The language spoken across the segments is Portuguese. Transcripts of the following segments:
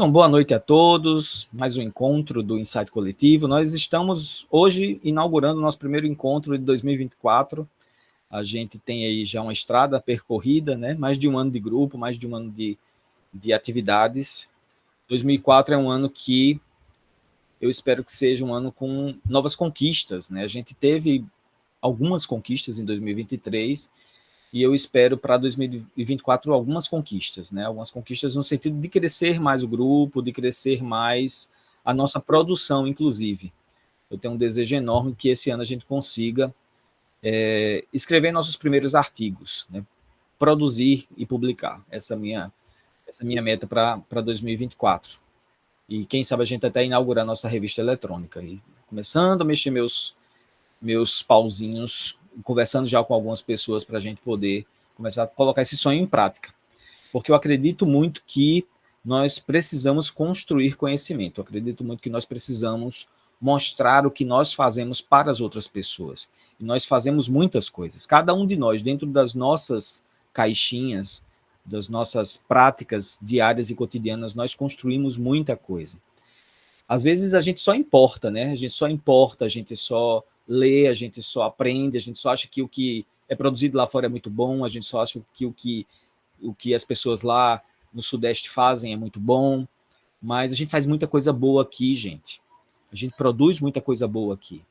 Então, boa noite a todos, mais um encontro do Insight Coletivo. Nós estamos hoje inaugurando o nosso primeiro encontro de 2024. A gente tem aí já uma estrada percorrida, né? Mais de um ano de grupo, mais de um ano de atividades. 2004 é um ano que eu espero que seja um ano com novas conquistas, né? A gente teve algumas conquistas em 2023 e eu espero para 2024 algumas conquistas, né? Algumas conquistas no sentido de crescer mais o grupo, de crescer mais a nossa produção, inclusive. Eu tenho um desejo enorme que esse ano a gente consiga escrever nossos primeiros artigos, né? Produzir e publicar. Essa é a minha meta para 2024. E quem sabe a gente até inaugurar nossa revista eletrônica. E começando a mexer meus pauzinhos, conversando já com algumas pessoas para a gente poder começar a colocar esse sonho em prática. Porque eu acredito muito que nós precisamos construir conhecimento, eu acredito muito que nós precisamos mostrar o que nós fazemos para as outras pessoas. E nós fazemos muitas coisas. Cada um de nós, dentro das nossas caixinhas, das nossas práticas diárias e cotidianas, nós construímos muita coisa. Às vezes a gente só importa, né? A gente só importa, a gente só lê, a gente só aprende, a gente só acha que o que é produzido lá fora é muito bom, a gente só acha que o que as pessoas lá no Sudeste fazem é muito bom, mas a gente faz muita coisa boa aqui, gente. A gente produz muita coisa boa aqui.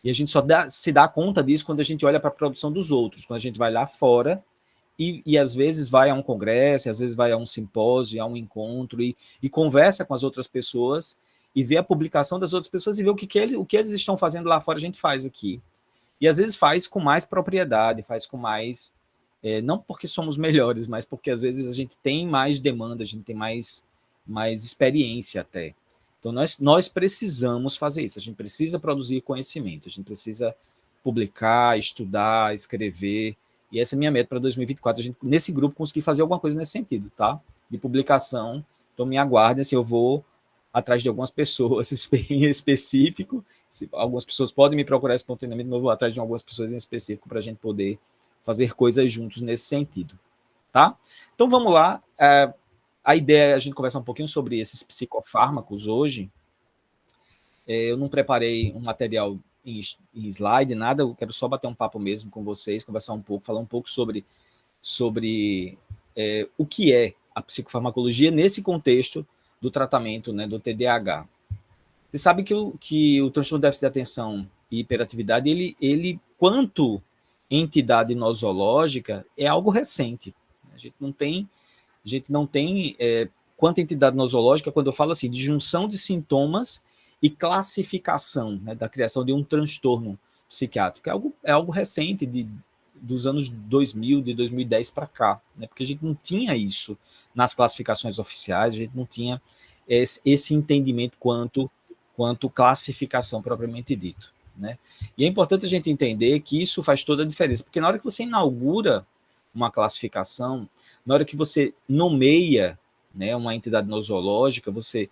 E a gente só se dá conta disso quando a gente olha para a produção dos outros, quando a gente vai lá fora e às vezes vai a um congresso, às vezes vai a um simpósio, a um encontro e conversa com as outras pessoas e vê a publicação das outras pessoas e vê o que eles estão fazendo lá fora, a gente faz aqui. E às vezes faz com mais propriedade, faz com mais... não porque somos melhores, mas porque às vezes a gente tem mais demanda, a gente tem mais experiência até. Então nós precisamos fazer isso, a gente precisa produzir conhecimento, a gente precisa publicar, estudar, escrever, e essa é a minha meta para 2024, a gente, nesse grupo, conseguir fazer alguma coisa nesse sentido, tá? De publicação, então me aguardem, assim, eu vou atrás de algumas pessoas em específico, algumas pessoas podem me procurar espontaneamente, mas eu vou atrás de algumas pessoas em específico para a gente poder fazer coisas juntos nesse sentido, tá? Então vamos lá, a ideia é a gente conversar um pouquinho sobre esses psicofármacos hoje. Eu não preparei um material em slide, nada, eu quero só bater um papo mesmo com vocês, conversar um pouco, falar um pouco sobre o que é a psicofarmacologia nesse contexto do tratamento, né, do TDAH. Você sabe que o transtorno de déficit de atenção e hiperatividade, ele quanto entidade nosológica, é algo recente. A gente não tem quanto entidade nosológica, quando eu falo assim, de junção de sintomas e classificação, né, da criação de um transtorno psiquiátrico. É algo recente, dos anos 2000, de 2010 para cá, né, porque a gente não tinha isso nas classificações oficiais, a gente não tinha esse entendimento quanto classificação propriamente dito, né? E é importante a gente entender que isso faz toda a diferença, porque na hora que você inaugura uma classificação, na hora que você nomeia, né, uma entidade nosológica, você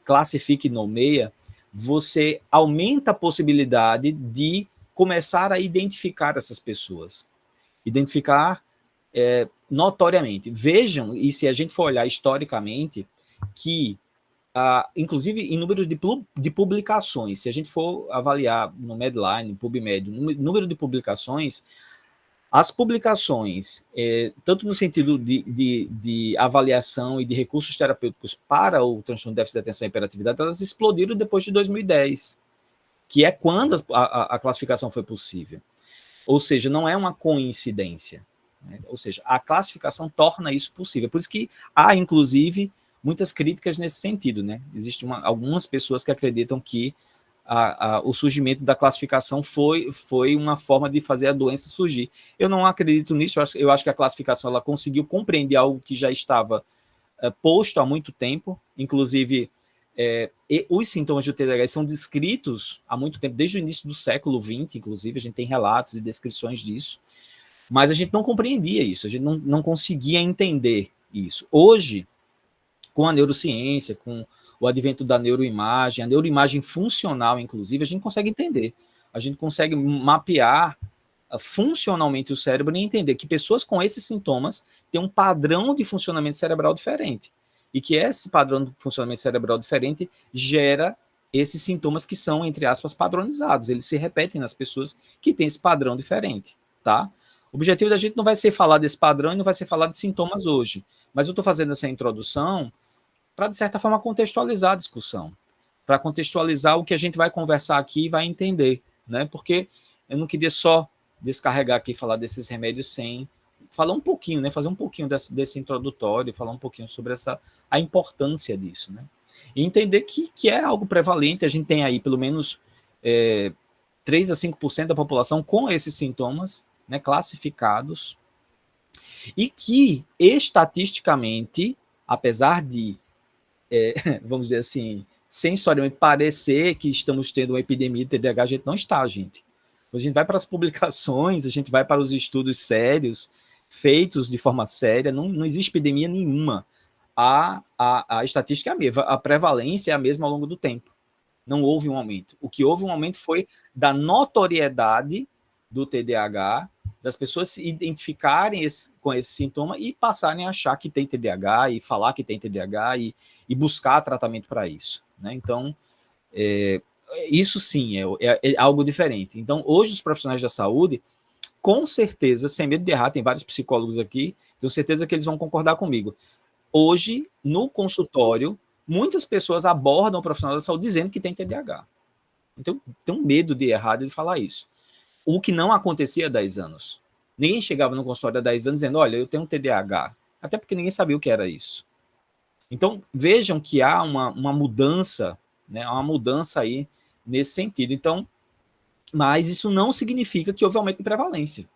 classifica e nomeia, você aumenta a possibilidade de começar a identificar essas pessoas. Identificar notoriamente. Vejam, e se a gente for olhar historicamente, que inclusive em número de publicações, se a gente for avaliar no Medline, PubMed, número de publicações, as publicações, tanto no sentido de avaliação e de recursos terapêuticos para o transtorno de déficit de atenção e hiperatividade, elas explodiram depois de 2010, que é quando a classificação foi possível. Ou seja, não é uma coincidência, né? Ou seja, a classificação torna isso possível. Por isso que há, inclusive, muitas críticas nesse sentido, né? Existem algumas pessoas que acreditam que o surgimento da classificação foi uma forma de fazer a doença surgir. Eu não acredito nisso, eu acho que a classificação ela conseguiu compreender algo que já estava posto há muito tempo, inclusive os sintomas do TDAH são descritos há muito tempo, desde o início do século XX, inclusive, a gente tem relatos e descrições disso, mas a gente não compreendia isso, a gente não conseguia entender isso. Hoje, com a neurociência, com o advento da neuroimagem, a neuroimagem funcional, inclusive, a gente consegue entender. A gente consegue mapear funcionalmente o cérebro e entender que pessoas com esses sintomas têm um padrão de funcionamento cerebral diferente. e que esse padrão de funcionamento cerebral diferente gera esses sintomas que são, entre aspas, padronizados. Eles se repetem nas pessoas que têm esse padrão diferente, tá? O objetivo da gente não vai ser falar desse padrão e não vai ser falar de sintomas hoje, mas eu estou fazendo essa introdução para, de certa forma, contextualizar a discussão, para contextualizar o que a gente vai conversar aqui e vai entender, né? Porque eu não queria só descarregar aqui e falar desses remédios sem falar um pouquinho, né? Fazer um pouquinho desse introdutório, falar um pouquinho sobre a importância disso, né? E entender que é algo prevalente, a gente tem aí pelo menos 3 a 5% da população com esses sintomas, né, classificados, e que estatisticamente, apesar de, vamos dizer assim, sensorialmente parecer que estamos tendo uma epidemia de TDAH, a gente não está, gente. A gente vai para as publicações, a gente vai para os estudos sérios, feitos de forma séria, não existe epidemia nenhuma. A estatística é a mesma, a prevalência é a mesma ao longo do tempo. Não houve um aumento. O que houve um aumento foi da notoriedade do TDAH, das pessoas se identificarem com esse sintoma e passarem a achar que tem TDAH e falar que tem TDAH e buscar tratamento para isso, né? Então, isso sim é algo diferente. Então, hoje os profissionais da saúde, com certeza, sem medo de errar, tem vários psicólogos aqui, tenho certeza que eles vão concordar comigo. Hoje, no consultório, muitas pessoas abordam o profissional da saúde dizendo que tem TDAH. Então, tenho medo de errar de falar isso. O que não acontecia há 10 anos. Ninguém chegava no consultório há 10 anos dizendo, olha, eu tenho um TDAH. Até porque ninguém sabia o que era isso. Então, vejam que há uma mudança, né, uma mudança aí nesse sentido. Então, mas isso não significa que houve aumento de prevalência,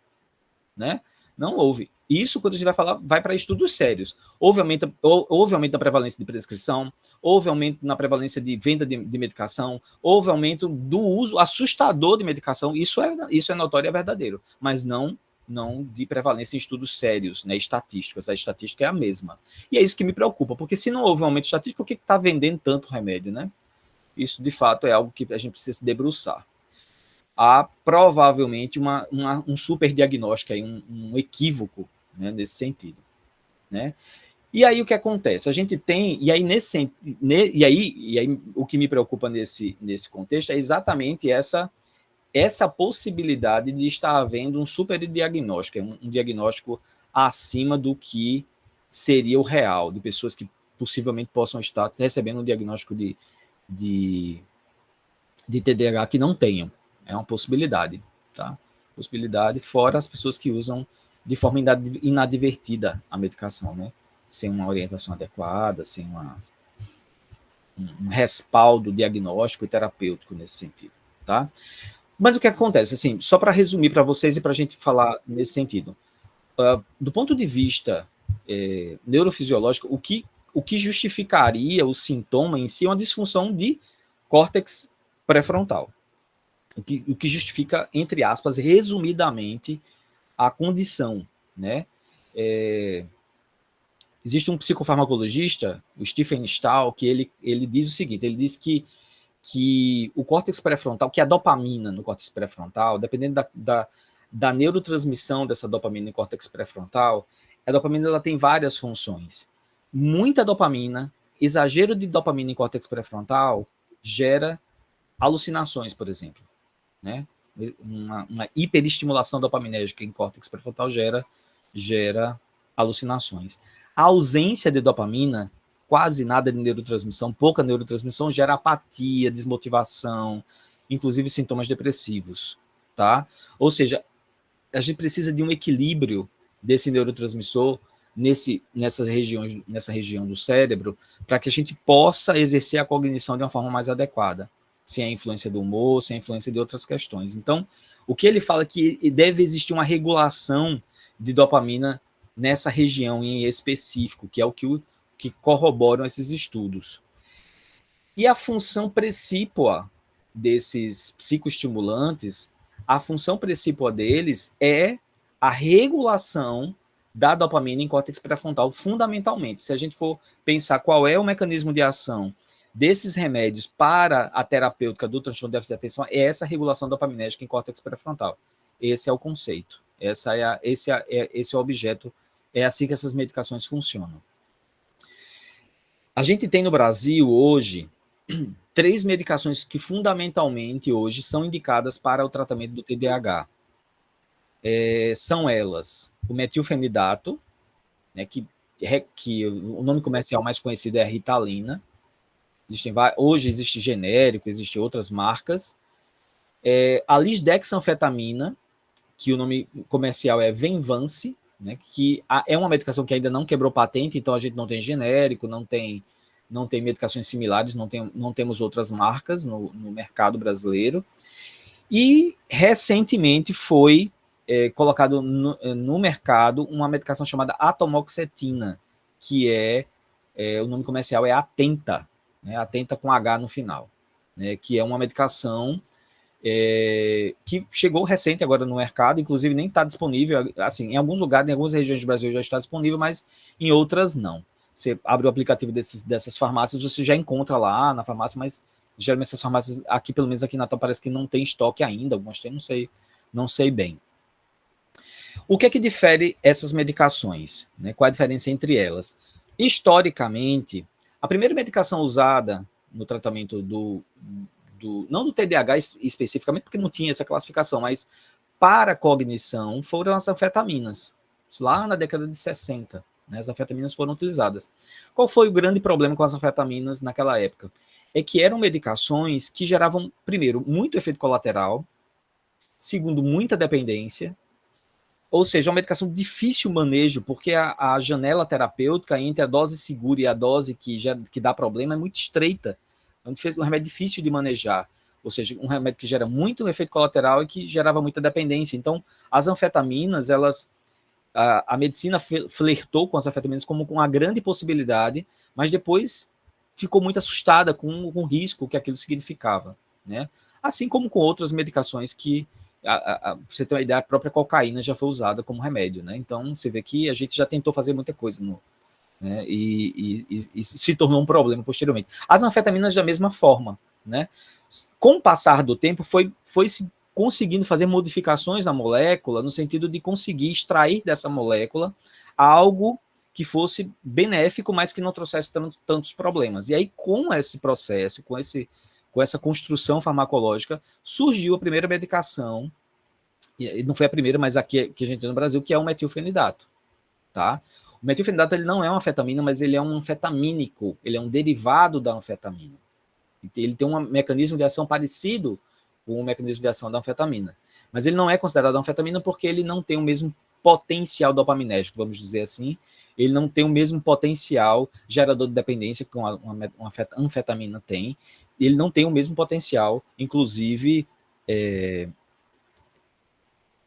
né? Não houve. Isso, quando a gente vai falar, vai para estudos sérios. Houve aumento na prevalência de prescrição, houve aumento na prevalência de venda de medicação, houve aumento do uso assustador de medicação, isso é notório e é verdadeiro, mas não de prevalência em estudos sérios, né, estatísticos. A estatística é a mesma. E é isso que me preocupa, porque se não houve um aumento estatístico, por que está vendendo tanto remédio, né? Isso, de fato, é algo que a gente precisa se debruçar. Há provavelmente um super diagnóstico, aí, um equívoco, né, nesse sentido, né? E aí o que acontece? A gente tem, e aí o que me preocupa nesse contexto é exatamente essa possibilidade de estar havendo um super diagnóstico, um diagnóstico acima do que seria o real, de pessoas que possivelmente possam estar recebendo um diagnóstico de TDAH que não tenham. É uma possibilidade, tá? Possibilidade, fora as pessoas que usam de forma inadvertida a medicação, né? Sem uma orientação adequada, sem um respaldo diagnóstico e terapêutico nesse sentido, tá? Mas o que acontece, assim, só para resumir para vocês e para a gente falar nesse sentido, do ponto de vista neurofisiológico, o que justificaria o sintoma em si é uma disfunção de córtex pré-frontal. O que justifica, entre aspas, resumidamente, a condição, né? Existe um psicofarmacologista, o Stephen Stahl, que ele diz o seguinte, ele diz que o córtex pré-frontal, que a dopamina no córtex pré-frontal, dependendo da neurotransmissão dessa dopamina no córtex pré-frontal, a dopamina ela tem várias funções. Muita dopamina, exagero de dopamina em córtex pré-frontal gera alucinações, por exemplo, né? Uma hiperestimulação dopaminérgica em córtex pré-frontal gera alucinações. A ausência de dopamina, quase nada de neurotransmissão, pouca neurotransmissão, gera apatia, desmotivação, inclusive sintomas depressivos, tá? Ou seja, a gente precisa de um equilíbrio desse neurotransmissor nessa região do cérebro, para que a gente possa exercer a cognição de uma forma mais adequada, sem a influência do humor, sem a influência de outras questões. Então, o que ele fala é que deve existir uma regulação de dopamina nessa região em específico, que é o que corroboram esses estudos. E a função precípua desses psicoestimulantes, a função precípua deles é a regulação da dopamina em córtex pré-frontal, fundamentalmente. Se a gente for pensar qual é o mecanismo de ação desses remédios para a terapêutica do transtorno de déficit de atenção, é essa regulação dopaminérgica em córtex pré-frontal. Esse é o conceito. Esse é o objeto. É assim que essas medicações funcionam. A gente tem no Brasil hoje 3 medicações que fundamentalmente hoje são indicadas para o tratamento do TDAH. São elas o metilfenidato, né, que o nome comercial mais conhecido é a Ritalina. Hoje existe genérico, existem outras marcas. A lisdexanfetamina, que o nome comercial é Venvance, né, que é uma medicação que ainda não quebrou patente, então a gente não tem genérico, não tem medicações similares, não temos outras marcas no mercado brasileiro. E recentemente foi colocado no mercado uma medicação chamada atomoxetina, que o nome comercial é Atenta, né, Atenta com H no final, né, que é uma medicação que chegou recente agora no mercado, inclusive nem está disponível, assim, em alguns lugares, em algumas regiões do Brasil já está disponível, mas em outras não. Você abre o aplicativo dessas farmácias, você já encontra lá na farmácia, mas geralmente essas farmácias, aqui pelo menos aqui em Natal, parece que não tem estoque ainda, algumas tem, não sei bem. O que é que difere essas medicações? Né? Qual a diferença entre elas? Historicamente, a primeira medicação usada no tratamento não do TDAH especificamente, porque não tinha essa classificação, mas para cognição foram as anfetaminas, lá na década de 60. Né, as anfetaminas foram utilizadas. Qual foi o grande problema com as anfetaminas naquela época? É que eram medicações que geravam, primeiro, muito efeito colateral, segundo, muita dependência, ou seja, uma medicação de difícil manejo, porque a janela terapêutica entre a dose segura e a dose que dá problema é muito estreita. É um remédio difícil de manejar, ou seja, um remédio que gera muito efeito colateral e que gerava muita dependência. Então, as anfetaminas, a medicina flertou com as anfetaminas como com uma grande possibilidade, mas depois ficou muito assustada com o risco que aquilo significava, né? Assim como com outras medicações que, pra você ter uma ideia, a própria cocaína já foi usada como remédio, né? Então, você vê que a gente já tentou fazer muita coisa né, e se tornou um problema posteriormente. As anfetaminas da mesma forma, né? Com o passar do tempo foi se conseguindo fazer modificações na molécula no sentido de conseguir extrair dessa molécula algo que fosse benéfico, mas que não trouxesse tantos problemas. E aí, com esse processo, com essa construção farmacológica, surgiu a primeira medicação, e não foi a primeira, mas a que a gente tem no Brasil, que é o metilfenidato, tá? O metilfenidato ele não é uma anfetamina, mas ele é um anfetamínico, ele é um derivado da anfetamina. Ele tem um mecanismo de ação parecido com o mecanismo de ação da anfetamina. Mas ele não é considerado anfetamina porque ele não tem o mesmo potencial dopaminérgico, vamos dizer assim. Ele não tem o mesmo potencial gerador de dependência que uma anfetamina tem. Ele não tem o mesmo potencial, inclusive,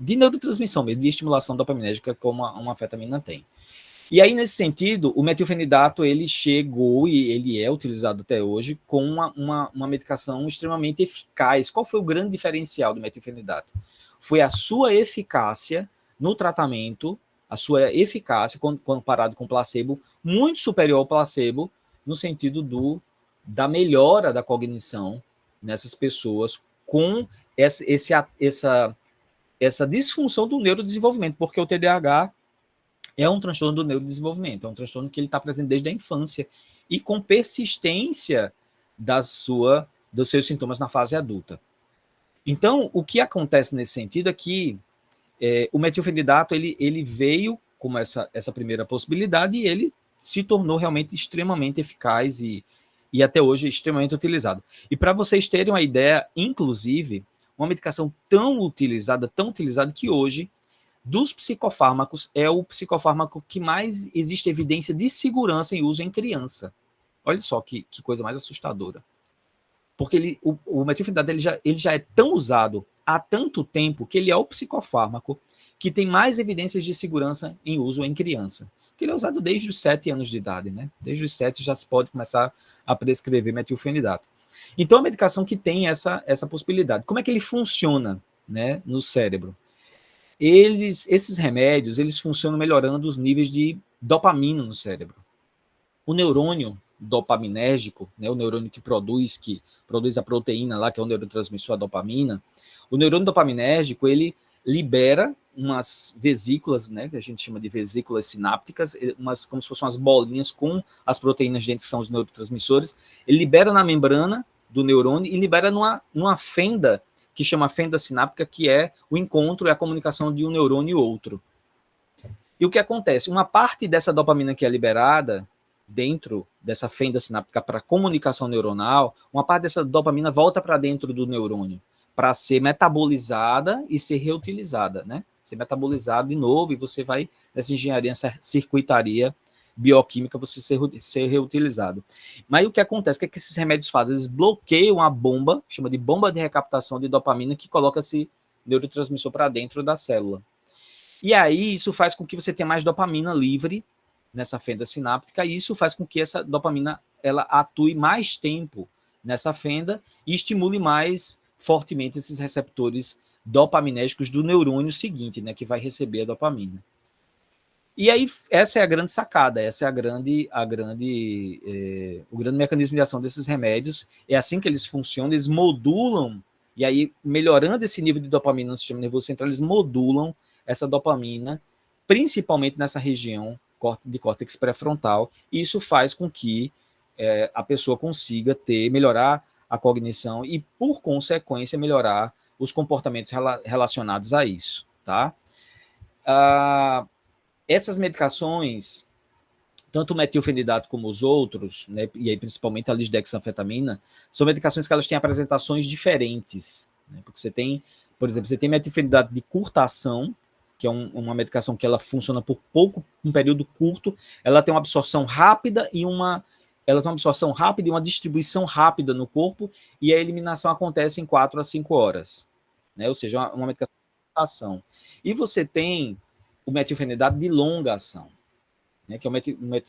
de neurotransmissão mesmo, de estimulação dopaminérgica como uma anfetamina tem. E aí, nesse sentido, o metilfenidato ele chegou e ele é utilizado até hoje com uma medicação extremamente eficaz. Qual foi o grande diferencial do metilfenidato? Foi a sua eficácia no tratamento, a sua eficácia, quando comparado com o placebo, muito superior ao placebo, no sentido da melhora da cognição nessas pessoas com essa disfunção do neurodesenvolvimento, porque o TDAH é um transtorno do neurodesenvolvimento, é um transtorno que ele está presente desde a infância e com persistência dos seus sintomas na fase adulta. Então, o que acontece nesse sentido é que o metilfenidato ele veio como essa primeira possibilidade e ele se tornou realmente extremamente eficaz e até hoje extremamente utilizado. E para vocês terem uma ideia, inclusive, uma medicação tão utilizada que hoje dos psicofármacos, é o psicofármaco que mais existe evidência de segurança em uso em criança. Olha só que coisa mais assustadora. Porque o metilfenidato ele já é tão usado há tanto tempo que ele é o psicofármaco que tem mais evidências de segurança em uso em criança. Porque ele é usado desde os 7 anos de idade, né? Desde os 7 já se pode começar a prescrever metilfenidato. Então, a medicação que tem essa possibilidade. Como é que ele funciona, né, no cérebro? Esses remédios, eles funcionam melhorando os níveis de dopamina no cérebro. O neurônio dopaminérgico, né, o neurônio que produz a proteína lá, que é o neurotransmissor, a dopamina, o neurônio dopaminérgico, ele libera umas vesículas, né, que a gente chama de vesículas sinápticas, como se fossem umas bolinhas com as proteínas dentro, que são os neurotransmissores. Ele libera na membrana do neurônio e libera numa fenda, que chama fenda sináptica, que é o encontro e a comunicação de um neurônio e outro. E o que acontece? Uma parte dessa dopamina que é liberada dentro dessa fenda sináptica para comunicação neuronal, uma parte dessa dopamina volta para dentro do neurônio para ser metabolizada e ser reutilizada, né? Ser metabolizado de novo e você vai, nessa engenharia, essa circuitaria bioquímica, você ser reutilizado. Mas o que acontece? O que esses remédios fazem? Eles bloqueiam a bomba, chama de bomba de recaptação de dopamina, que coloca esse neurotransmissor para dentro da célula. E aí isso faz com que você tenha mais dopamina livre nessa fenda sináptica, e isso faz com que essa dopamina ela atue mais tempo nessa fenda e estimule mais fortemente esses receptores dopaminérgicos do neurônio seguinte, né, que vai receber a dopamina. E aí essa é a grande sacada, essa é o grande mecanismo de ação desses remédios. É assim que eles funcionam, eles modulam, e aí melhorando esse nível de dopamina no sistema nervoso central, eles modulam essa dopamina, principalmente nessa região de córtex pré-frontal, e isso faz com que a pessoa consiga melhorar a cognição e, por consequência, melhorar os comportamentos relacionados a isso, tá? Essas medicações, tanto o metilfenidato como os outros, né, e aí principalmente a lisdexanfetamina, são medicações que elas têm apresentações diferentes, né, porque você tem, por exemplo, você tem metilfenidato de curta ação, que é uma medicação que ela funciona por um período curto, ela tem uma absorção rápida e uma distribuição rápida no corpo, e a eliminação acontece em 4 a 5 horas, né, ou seja, uma medicação de curta ação. E você tem o metilfenidato de longa ação, né, que é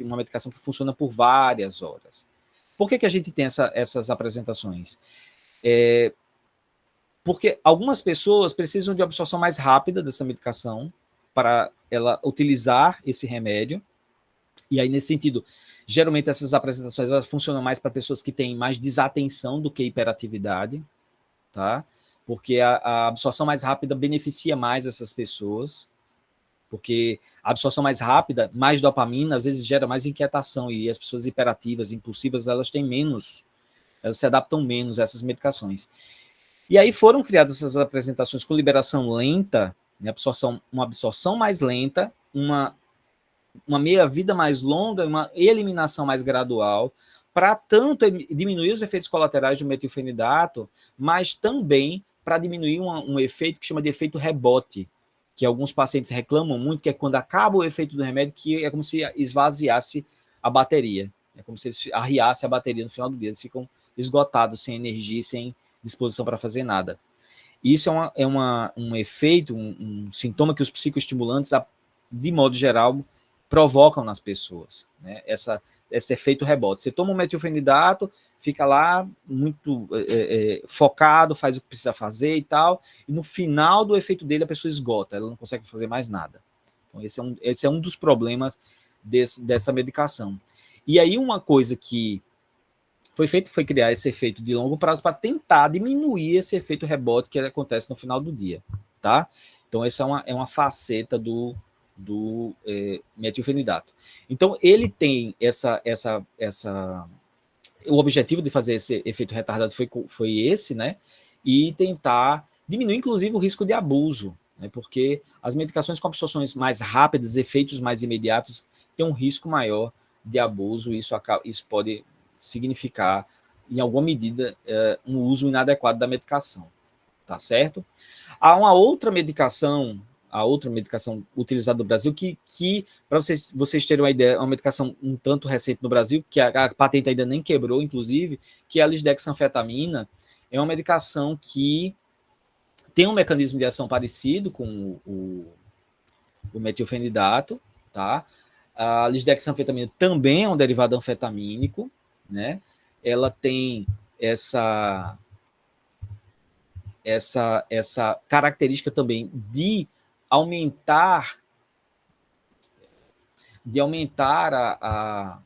uma medicação que funciona por várias horas. Por que a gente tem essas apresentações? Porque algumas pessoas precisam de absorção mais rápida dessa medicação para ela utilizar esse remédio, e aí, nesse sentido, geralmente essas apresentações elas funcionam mais para pessoas que têm mais desatenção do que hiperatividade, tá? Porque a absorção mais rápida beneficia mais essas pessoas, porque a absorção mais rápida, mais dopamina, às vezes gera mais inquietação, e as pessoas hiperativas, impulsivas, elas se adaptam menos a essas medicações. E aí foram criadas essas apresentações com liberação lenta, né, uma absorção mais lenta, uma meia-vida mais longa, uma eliminação mais gradual, para tanto diminuir os efeitos colaterais do metilfenidato, mas também para diminuir um efeito que chama de efeito rebote, que alguns pacientes reclamam muito, que é quando acaba o efeito do remédio, que é como se esvaziasse a bateria. É como se eles arriassem a bateria no final do dia. Eles ficam esgotados, sem energia e sem disposição para fazer nada. Isso é um efeito, um sintoma que os psicoestimulantes, de modo geral, provocam nas pessoas, né? Esse efeito rebote. Você toma um metilfenidato, fica lá muito focado, faz o que precisa fazer e tal, e no final do efeito dele a pessoa esgota, ela não consegue fazer mais nada. Então esse é um dos problemas dessa medicação. E aí uma coisa que foi criar esse efeito de longo prazo para tentar diminuir esse efeito rebote que acontece no final do dia, tá? Então essa é uma faceta do metilfenidato. Então ele tem o objetivo de fazer esse efeito retardado foi esse, né? E tentar diminuir, inclusive, o risco de abuso, né? Porque as medicações com absorções mais rápidas, efeitos mais imediatos, têm um risco maior de abuso, e isso pode significar, em alguma medida, um uso inadequado da medicação, tá certo? Há uma outra medicação, utilizada no Brasil, que para vocês terem uma ideia, é uma medicação um tanto recente no Brasil, que a patente ainda nem quebrou, inclusive, que é a lisdexanfetamina. É uma medicação que tem um mecanismo de ação parecido com o metilfenidato, tá? A lisdexanfetamina também é um derivado anfetamínico, né? Ela tem essa característica também de aumentar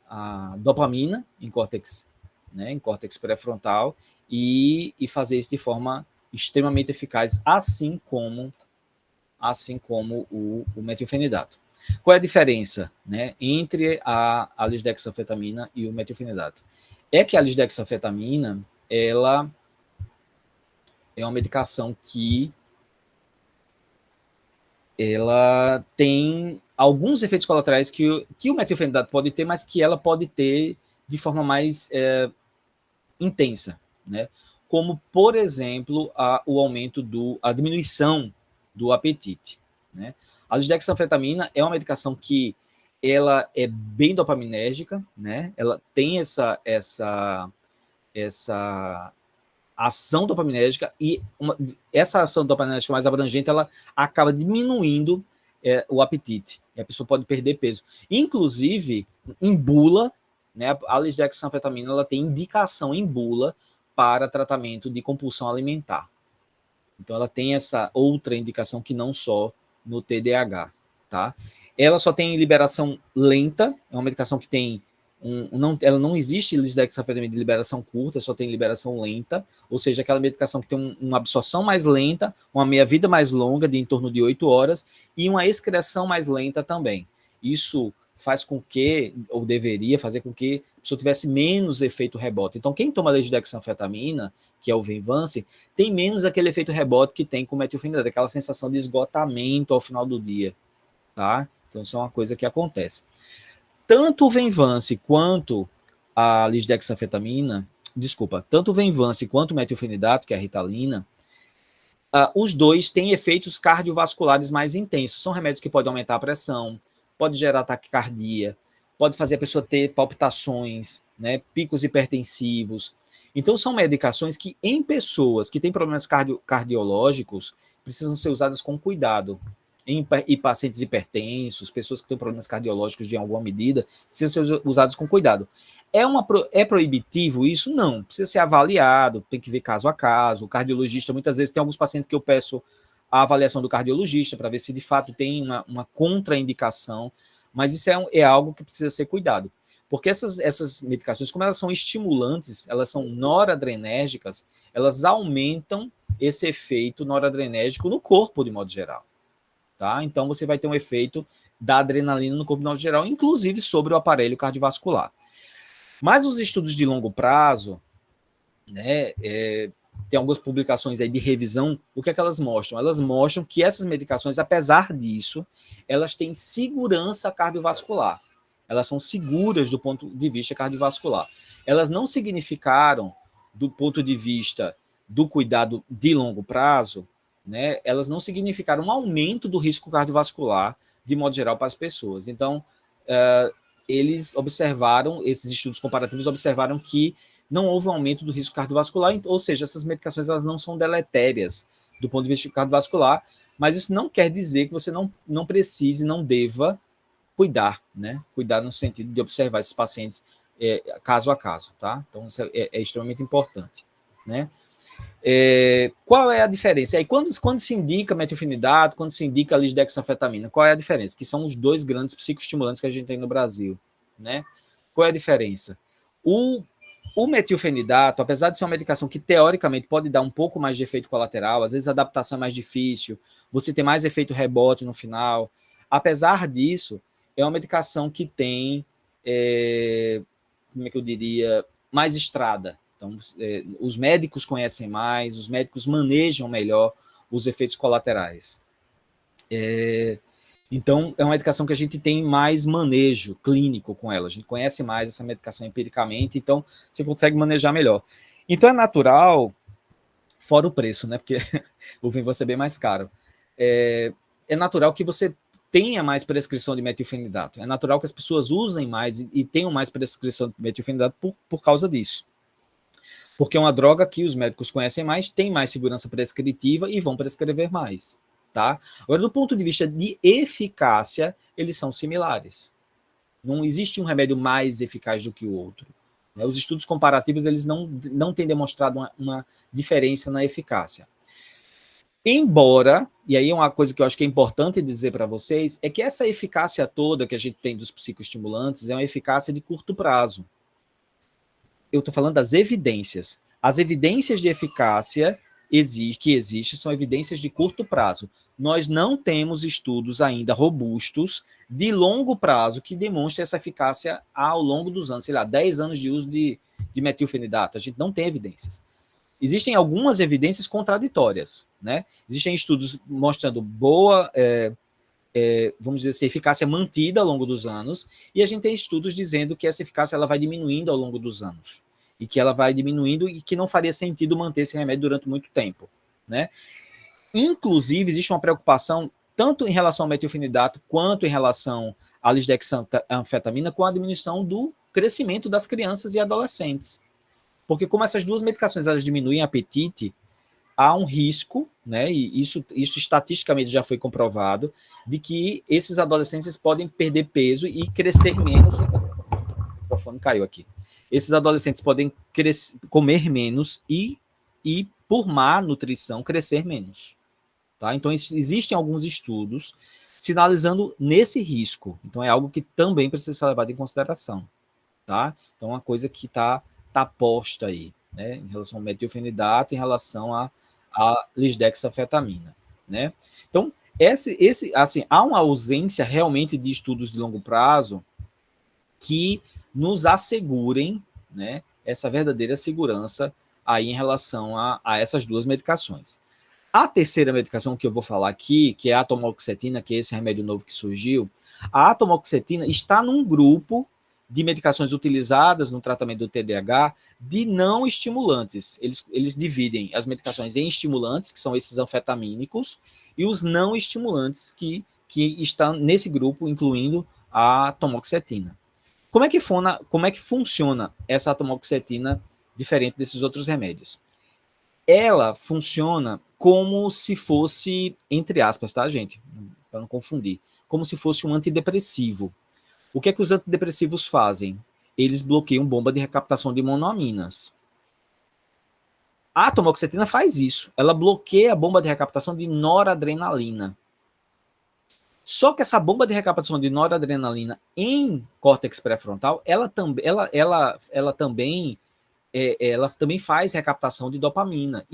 a dopamina em córtex, né, em córtex pré-frontal, e fazer isso de forma extremamente eficaz, assim como assim como o metilfenidato. Qual é a diferença, né, entre a lisdexanfetamina e o metilfenidato? É que a lisdexanfetamina, ela é uma medicação que ela tem alguns efeitos colaterais que o metilfenidato pode ter, mas que ela pode ter de forma mais intensa, né? Como, por exemplo, o aumento a diminuição do apetite, né? A lisdexanfetamina é uma medicação que ela é bem dopaminérgica, né? Ela tem essa ação dopaminérgica e essa ação dopaminérgica mais abrangente, ela acaba diminuindo o apetite. E a pessoa pode perder peso. Inclusive, em bula, né, a lisdexanfetamina ela tem indicação em bula para tratamento de compulsão alimentar. Então, ela tem essa outra indicação que não só no TDAH, tá? Ela só tem liberação lenta, é uma medicação que tem ela não existe lisdexanfetamina de liberação curta, só tem liberação lenta, ou seja, aquela medicação que tem uma absorção mais lenta, uma meia-vida mais longa, de em torno de 8 horas, e uma excreção mais lenta também. Isso faz com que, ou deveria fazer com que a pessoa tivesse menos efeito rebote. Então, quem toma lisdexanfetamina, que é o Venvance, tem menos aquele efeito rebote que tem com o metilfenidato, aquela sensação de esgotamento ao final do dia, tá? Então, isso é uma coisa que acontece. Tanto o Venvance quanto a lisdexanfetamina, tanto o Venvance quanto o metilfenidato, que é a Ritalina, os dois têm efeitos cardiovasculares mais intensos. São remédios que podem aumentar a pressão, pode gerar taquicardia, pode fazer a pessoa ter palpitações, né, picos hipertensivos. Então, são medicações que, em pessoas que têm problemas cardiológicos, precisam ser usadas com cuidado. E pacientes hipertensos, pessoas que têm problemas cardiológicos de alguma medida, precisam ser usados com cuidado. É proibitivo isso? Não. Precisa ser avaliado, tem que ver caso a caso. O cardiologista, muitas vezes, tem alguns pacientes que eu peço a avaliação do cardiologista para ver se de fato tem uma contraindicação, mas isso é algo que precisa ser cuidado. Porque essas medicações, como elas são estimulantes, elas são noradrenérgicas, elas aumentam esse efeito noradrenérgico no corpo, de modo geral. Tá? Então, você vai ter um efeito da adrenalina no corpo de modo geral, inclusive sobre o aparelho cardiovascular. Mas os estudos de longo prazo, né, tem algumas publicações aí de revisão, o que é que elas mostram? Elas mostram que essas medicações, apesar disso, elas têm segurança cardiovascular. Elas são seguras do ponto de vista cardiovascular. Elas não significaram, do ponto de vista do cuidado de longo prazo, né, elas não significaram um aumento do risco cardiovascular, de modo geral, para as pessoas. Então, eles observaram, esses estudos comparativos observaram que não houve um aumento do risco cardiovascular, ou seja, essas medicações elas não são deletérias do ponto de vista cardiovascular, mas isso não quer dizer que você não precise, não deva cuidar, né? Cuidar no sentido de observar esses pacientes caso a caso, tá? Então, isso é extremamente importante, né? Qual é a diferença? Aí, quando se indica metilfenidato, quando se indica lisdexanfetamina, qual é a diferença? Que são os dois grandes psicoestimulantes que a gente tem no Brasil, né? Qual é a diferença? O metilfenidato, apesar de ser uma medicação que teoricamente pode dar um pouco mais de efeito colateral, às vezes a adaptação é mais difícil, você tem mais efeito rebote no final, apesar disso, é uma medicação que tem, como é que eu diria, mais estrada. Então, os médicos conhecem mais, os médicos manejam melhor os efeitos colaterais. Então, é uma medicação que a gente tem mais manejo clínico com ela. A gente conhece mais essa medicação empiricamente, então você consegue manejar melhor. Então, é natural, fora o preço, né? Porque o Venvance é bem mais caro. É natural que você tenha mais prescrição de metilfenidato. É natural que as pessoas usem mais e tenham mais prescrição de metilfenidato por causa disso. Porque é uma droga que os médicos conhecem mais, tem mais segurança prescritiva e vão prescrever mais. Tá? Agora, do ponto de vista de eficácia, eles são similares. Não existe um remédio mais eficaz do que o outro. Os estudos comparativos eles não têm demonstrado uma diferença na eficácia. Embora, e aí é uma coisa que eu acho que é importante dizer para vocês, é que essa eficácia toda que a gente tem dos psicoestimulantes é uma eficácia de curto prazo. Eu estou falando das evidências. As evidências de eficácia que existem são evidências de curto prazo. nós não temos estudos ainda robustos de longo prazo que demonstrem essa eficácia ao longo dos anos, sei lá, 10 anos de uso de metilfenidato. A gente não tem evidências. Existem algumas evidências contraditórias, né? Existem estudos mostrando boa, vamos dizer assim, eficácia mantida ao longo dos anos, e a gente tem estudos dizendo que essa eficácia ela vai diminuindo ao longo dos anos, e que ela vai diminuindo e que não faria sentido manter esse remédio durante muito tempo, né? Inclusive, existe uma preocupação tanto em relação ao metilfenidato quanto em relação à lisdexanfetamina com a diminuição do crescimento das crianças e adolescentes. Porque como essas duas medicações elas diminuem apetite, há um risco, né, e isso estatisticamente já foi comprovado, de que esses adolescentes podem perder peso e crescer menos. O microfone caiu aqui. Esses adolescentes podem comer menos e, por má nutrição, crescer menos. Tá? Então, existem alguns estudos sinalizando nesse risco. Então, é algo que também precisa ser levado em consideração. Tá? Então, uma coisa que está posta aí, né, em relação ao metilfenidato, em relação a lisdexanfetamina, né? Então, assim, há uma ausência realmente de estudos de longo prazo que nos assegurem, né, essa verdadeira segurança aí em relação a essas duas medicações. A terceira medicação que eu vou falar aqui, que é a atomoxetina, que é esse remédio novo que surgiu, a atomoxetina está num grupo de medicações utilizadas no tratamento do TDAH de não estimulantes. Eles dividem as medicações em estimulantes, que são esses anfetamínicos, e os não estimulantes, que estão nesse grupo, incluindo a atomoxetina. Como é que funciona essa atomoxetina diferente desses outros remédios? Ela funciona como se fosse, entre aspas, tá, gente? Para não confundir, como se fosse um antidepressivo. O que é que os antidepressivos fazem? Eles bloqueiam bomba de recaptação de monoaminas. A atomoxetina faz isso. Ela bloqueia a bomba de recaptação de noradrenalina. Só que essa bomba de recaptação de noradrenalina em córtex pré-frontal, ela também faz recaptação de dopamina.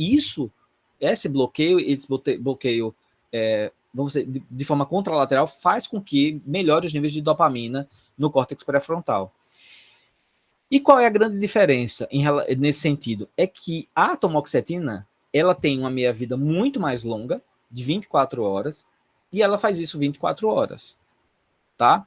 Esse bloqueio, vamos dizer, de forma contralateral, faz com que melhore os níveis de dopamina no córtex pré-frontal. E qual é a grande diferença nesse sentido? É que a atomoxetina, ela tem uma meia-vida muito mais longa, de 24 horas, e ela faz isso 24 horas, tá?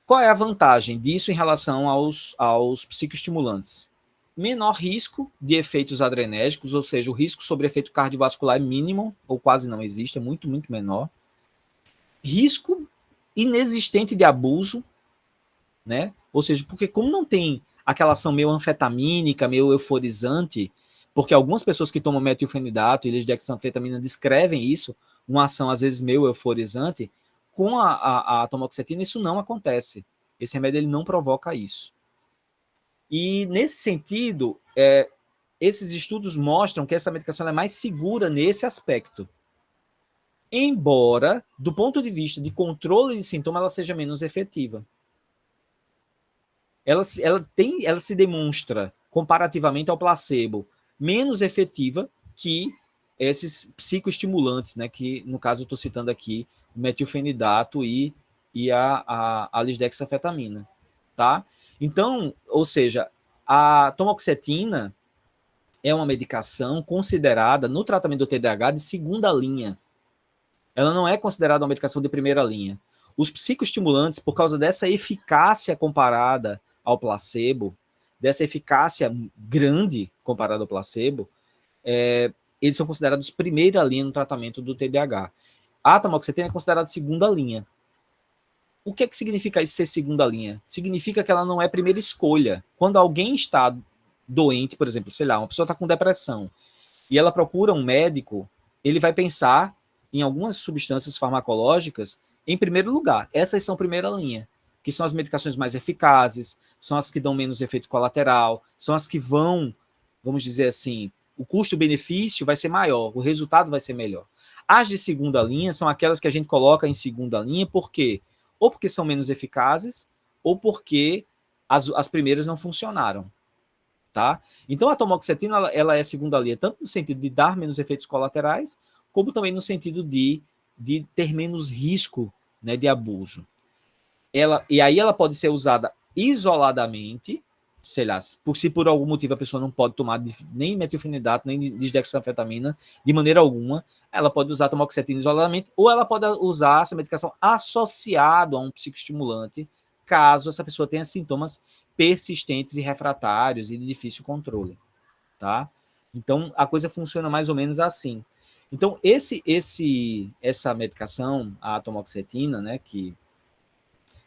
Qual é a vantagem disso em relação aos psicoestimulantes? Menor risco de efeitos adrenérgicos, ou seja, o risco sobre efeito cardiovascular é mínimo, ou quase não existe, é muito, muito menor. Risco inexistente de abuso, né? Ou seja, porque como não tem aquela ação meio anfetamínica, meio euforizante, porque algumas pessoas que tomam metilfenidato e lisdexanfetamina descrevem isso, uma ação às vezes meio euforizante, com a atomoxetina isso não acontece. Esse remédio ele não provoca isso. E nesse sentido, esses estudos mostram que essa medicação é mais segura nesse aspecto. Embora, do ponto de vista de controle de sintoma, ela seja menos efetiva. Ela se demonstra, comparativamente ao placebo, menos efetiva que esses psicoestimulantes, né, que no caso eu estou citando aqui o metilfenidato e a lisdexanfetamina, tá? Então, ou seja, a tomoxetina é uma medicação considerada no tratamento do TDAH de segunda linha. Ela não é considerada uma medicação de primeira linha. Os psicoestimulantes, por causa dessa eficácia comparada ao placebo, dessa eficácia grande comparada ao placebo, eles são considerados primeira linha no tratamento do TDAH. A tamoxetina é considerada segunda linha. O que é que significa isso ser segunda linha? Significa que ela não é primeira escolha. Quando alguém está doente, por exemplo, sei lá, uma pessoa está com depressão e ela procura um médico, ele vai pensar em algumas substâncias farmacológicas em primeiro lugar. Essas são primeira linha, que são as medicações mais eficazes, são as que dão menos efeito colateral, são as que vão, vamos dizer assim, o custo-benefício vai ser maior, o resultado vai ser melhor. As de segunda linha são aquelas que a gente coloca em segunda linha, por quê? Ou porque são menos eficazes, ou porque as primeiras não funcionaram. Tá? Então, a tamoxetina ela é segunda linha, tanto no sentido de dar menos efeitos colaterais, como também no sentido de ter menos risco, né, de abuso. E aí ela pode ser usada isoladamente, sei lá, se por algum motivo a pessoa não pode tomar nem metilfenidato, nem dexmedetamfetamina, de maneira alguma, ela pode usar a tamoxetina isoladamente, ou ela pode usar essa medicação associado a um psicoestimulante, caso essa pessoa tenha sintomas persistentes e refratários e de difícil controle, tá? Então, a coisa funciona mais ou menos assim. Então, essa medicação, a atomoxetina, né, que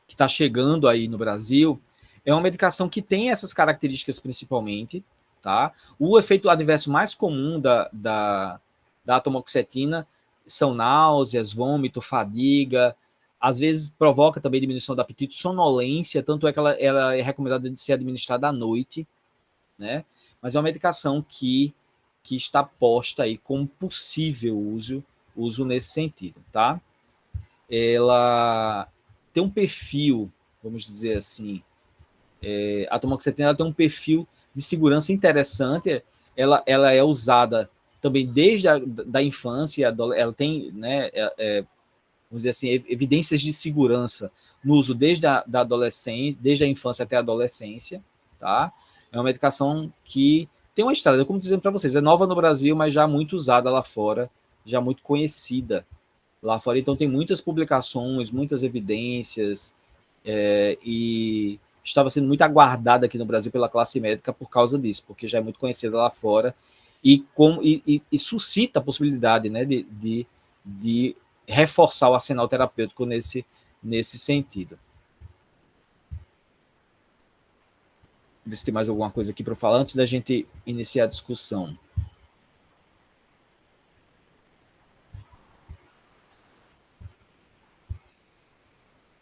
está chegando aí no Brasil, é uma medicação que tem essas características principalmente, tá? O efeito adverso mais comum da atomoxetina são náuseas, vômito, fadiga, às vezes provoca também diminuição do apetite, sonolência, tanto é que ela é recomendada de ser administrada à noite, né? Mas é uma medicação que está posta aí como possível uso nesse sentido, tá? Ela tem um perfil, vamos dizer assim, a tamoxetina tem um perfil de segurança interessante, ela é usada também desde da infância, ela tem, né, vamos dizer assim, evidências de segurança no uso desde da adolescência, desde a infância até a adolescência, tá? É uma medicação que tem uma estrada, como dizendo para vocês, é nova no Brasil, mas já muito usada lá fora, já muito conhecida lá fora. Então tem muitas publicações, muitas evidências, e estava sendo muito aguardada aqui no Brasil pela classe médica por causa disso, porque já é muito conhecida lá fora e suscita a possibilidade, né, de reforçar o arsenal terapêutico nesse sentido. Ver se tem mais alguma coisa aqui para falar antes da gente iniciar a discussão.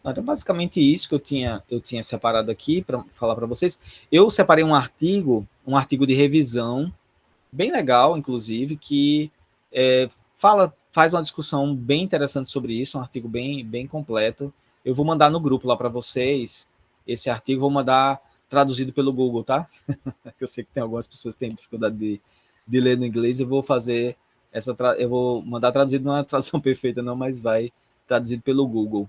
Era basicamente isso que eu tinha separado aqui para falar para vocês. Eu separei um artigo de revisão, bem legal, inclusive, que faz uma discussão bem interessante sobre isso, um artigo bem completo. Eu vou mandar no grupo lá para vocês esse artigo, vou mandar traduzido pelo Google, tá? Eu sei que tem algumas pessoas que têm dificuldade de ler no inglês, eu vou fazer eu vou mandar traduzido, não é uma tradução perfeita não, mas vai traduzido pelo Google.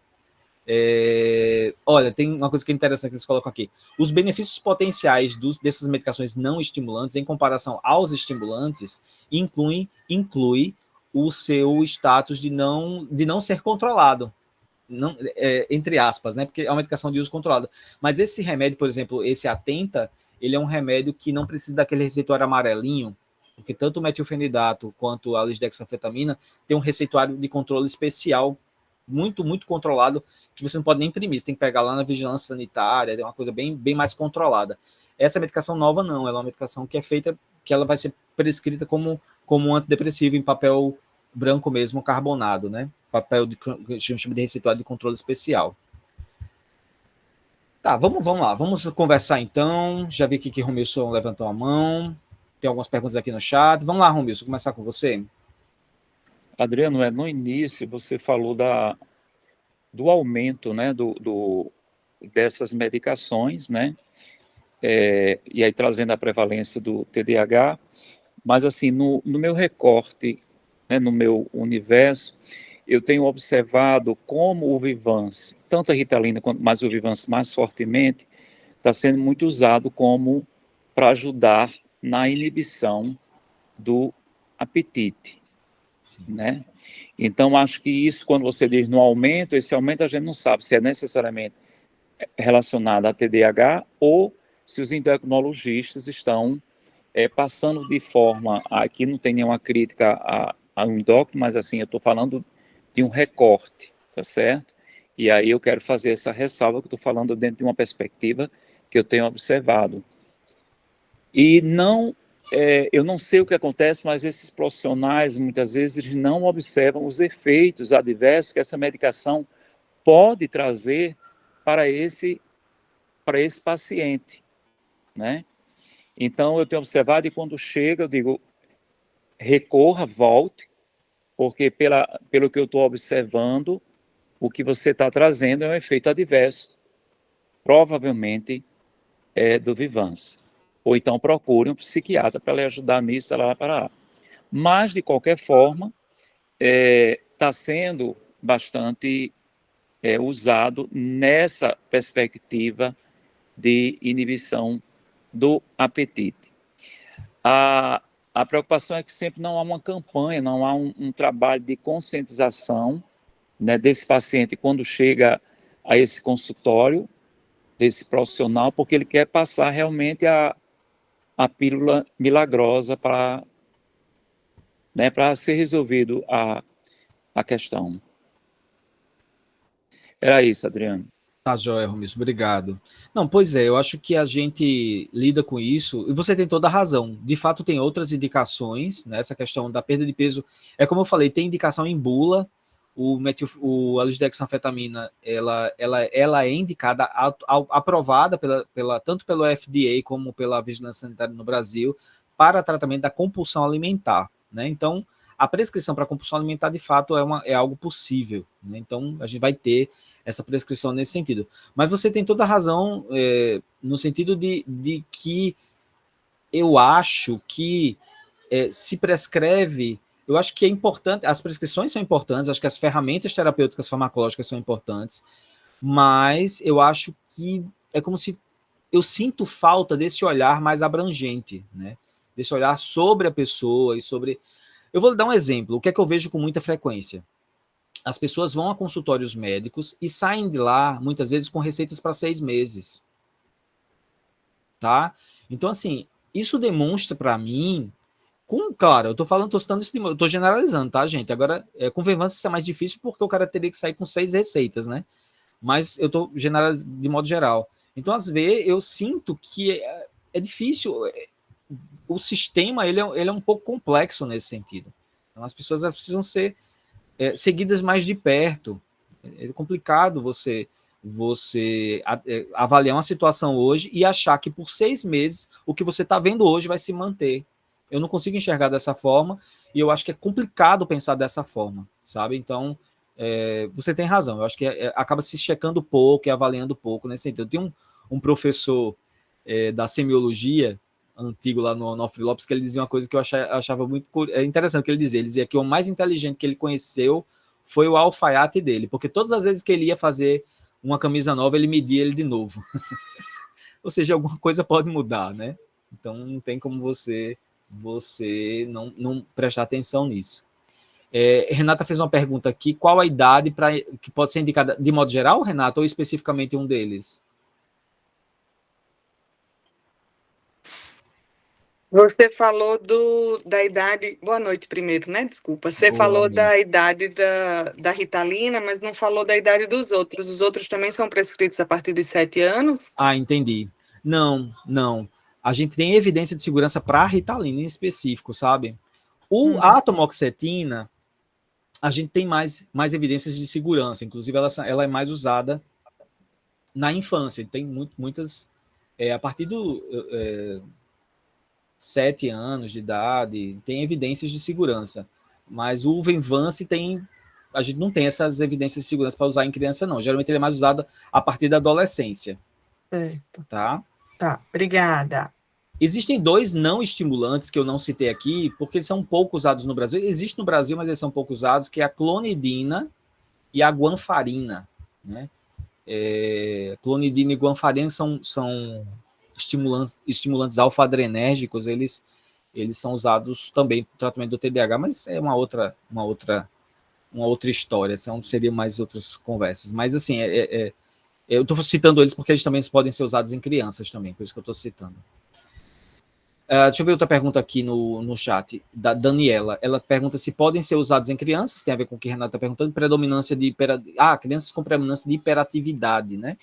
Olha, tem uma coisa que é interessante que eles colocam aqui. Os benefícios potenciais dessas medicações não estimulantes em comparação aos estimulantes inclui o seu status de não ser controlado. Não, entre aspas, né? Porque é uma medicação de uso controlado. Mas esse remédio, por exemplo, esse Atenta, ele é um remédio que não precisa daquele receituário amarelinho, porque tanto o metilfenidato quanto a lisdexanfetamina tem um receituário de controle especial muito controlado, que você não pode nem imprimir, você tem que pegar lá na vigilância sanitária, é uma coisa bem mais controlada. Essa medicação nova não, ela é uma medicação que é feita, que ela vai ser prescrita como um antidepressivo em papel branco mesmo, carbonado, né? Papel que a gente chama de receituário de controle especial. Tá, vamos lá, vamos conversar então. Já vi aqui que Romilson levantou a mão. Tem algumas perguntas aqui no chat. Vamos lá, Romilson, começar com você. Adriano, no início você falou do aumento, né, dessas medicações, né, e aí trazendo a prevalência do TDAH, mas assim, no meu recorte, né, no meu universo, eu tenho observado como o Vyvanse, tanto a Ritalina quanto mais o Vyvanse mais fortemente, está sendo muito usado como para ajudar na inibição do apetite, né? Então, acho que isso, quando você diz no aumento, esse aumento a gente não sabe se é necessariamente relacionado a TDAH ou se os endocrinologistas estão passando de forma, aqui não tem nenhuma crítica a um endócrino, mas assim, eu estou falando de um recorte, tá certo? E aí eu quero fazer essa ressalva que eu estou falando dentro de uma perspectiva que eu tenho observado. E não eu não sei o que acontece, mas esses profissionais, muitas vezes, não observam os efeitos adversos que essa medicação pode trazer para esse paciente, né? Então, eu tenho observado e quando chega, eu digo, recorra, volte, porque pelo que eu estou observando, o que você está trazendo é um efeito adverso, provavelmente do Vyvanse. Ou então procure um psiquiatra para lhe ajudar nisso, lá. Mas, de qualquer forma, está sendo bastante usado nessa perspectiva de inibição do apetite. A preocupação é que sempre não há uma campanha, não há um trabalho de conscientização, né, desse paciente quando chega a esse consultório, desse profissional, porque ele quer passar realmente a pílula milagrosa para, né, para ser resolvido a questão. Era isso, Adriano. Tá, joia, Romilson, obrigado. Não, pois é, eu acho que a gente lida com isso, e você tem toda a razão. De fato, tem outras indicações, né? Essa questão da perda de peso. É como eu falei, tem indicação em bula, a lisdexanfetamina, ela é indicada, aprovada tanto pelo FDA como pela Vigilância Sanitária no Brasil, para tratamento da compulsão alimentar, né? Então, a prescrição para compulsão alimentar, de fato, é algo possível, né? Então, a gente vai ter essa prescrição nesse sentido. Mas você tem toda a razão no sentido de que eu acho que se prescreve, eu acho que é importante, as prescrições são importantes, acho que as ferramentas terapêuticas farmacológicas são importantes, mas eu acho que é como se eu sinto falta desse olhar mais abrangente, né? Desse olhar sobre a pessoa e sobre... Eu vou dar um exemplo, o que é que eu vejo com muita frequência? As pessoas vão a consultórios médicos e saem de lá, muitas vezes, com receitas para 6 meses. Tá? Então, assim, isso demonstra para mim, claro, eu tô falando, tô citando isso, eu tô generalizando, tá, gente? Agora, com Venvanse isso é mais difícil porque o cara teria que sair com 6 receitas, né? Mas eu tô generalizando de modo geral. Então, às vezes, eu sinto que é difícil, o sistema, ele é um pouco complexo nesse sentido. Então, as pessoas elas precisam ser seguidas mais de perto. É complicado você avaliar uma situação hoje e achar que por 6 meses o que você está vendo hoje vai se manter. Eu não consigo enxergar dessa forma e eu acho que é complicado pensar dessa forma, sabe? Então, você tem razão. Eu acho que acaba se checando pouco e avaliando pouco nesse sentido. Eu tenho um professor da semiologia antigo lá no Onofre Lopes, que ele dizia uma coisa que eu achava muito interessante, que ele dizia que o mais inteligente que ele conheceu foi o alfaiate dele, porque todas as vezes que ele ia fazer uma camisa nova, ele media ele de novo. Ou seja, alguma coisa pode mudar, né? Então não tem como você não prestar atenção nisso. Renata fez uma pergunta aqui, qual a idade que pode ser indicada de modo geral, Renata, ou especificamente um deles? Você falou da idade. Boa noite, primeiro, né? Desculpa. Você falou da idade da Ritalina, mas não falou da idade dos outros. Os outros também são prescritos a partir dos 7 anos? Ah, entendi. Não, não. A gente tem evidência de segurança para a Ritalina em específico, sabe? A atomoxetina, a gente tem mais evidências de segurança. Inclusive, ela é mais usada na infância. Tem muitas. A partir do 7 anos de idade, tem evidências de segurança. Mas o Venvanse a gente não tem essas evidências de segurança para usar em criança, não. Geralmente ele é mais usado a partir da adolescência. Certo. Tá? Tá, obrigada. Existem 2 não estimulantes que eu não citei aqui, porque eles são pouco usados no Brasil. Existe no Brasil, mas eles são pouco usados, que é a clonidina e a guanfarina. Né? Clonidina e guanfarina são estimulantes alfa-adrenérgicos, eles são usados também para o tratamento do TDAH, mas é uma outra história, seriam mais outras conversas. Mas, assim, eu estou citando eles porque eles também podem ser usados em crianças também, por isso que eu estou citando. Deixa eu ver outra pergunta aqui no chat, da Daniela. Ela pergunta se podem ser usados em crianças, tem a ver com o que a Renata está perguntando, predominância de crianças com predominância de hiperatividade, né?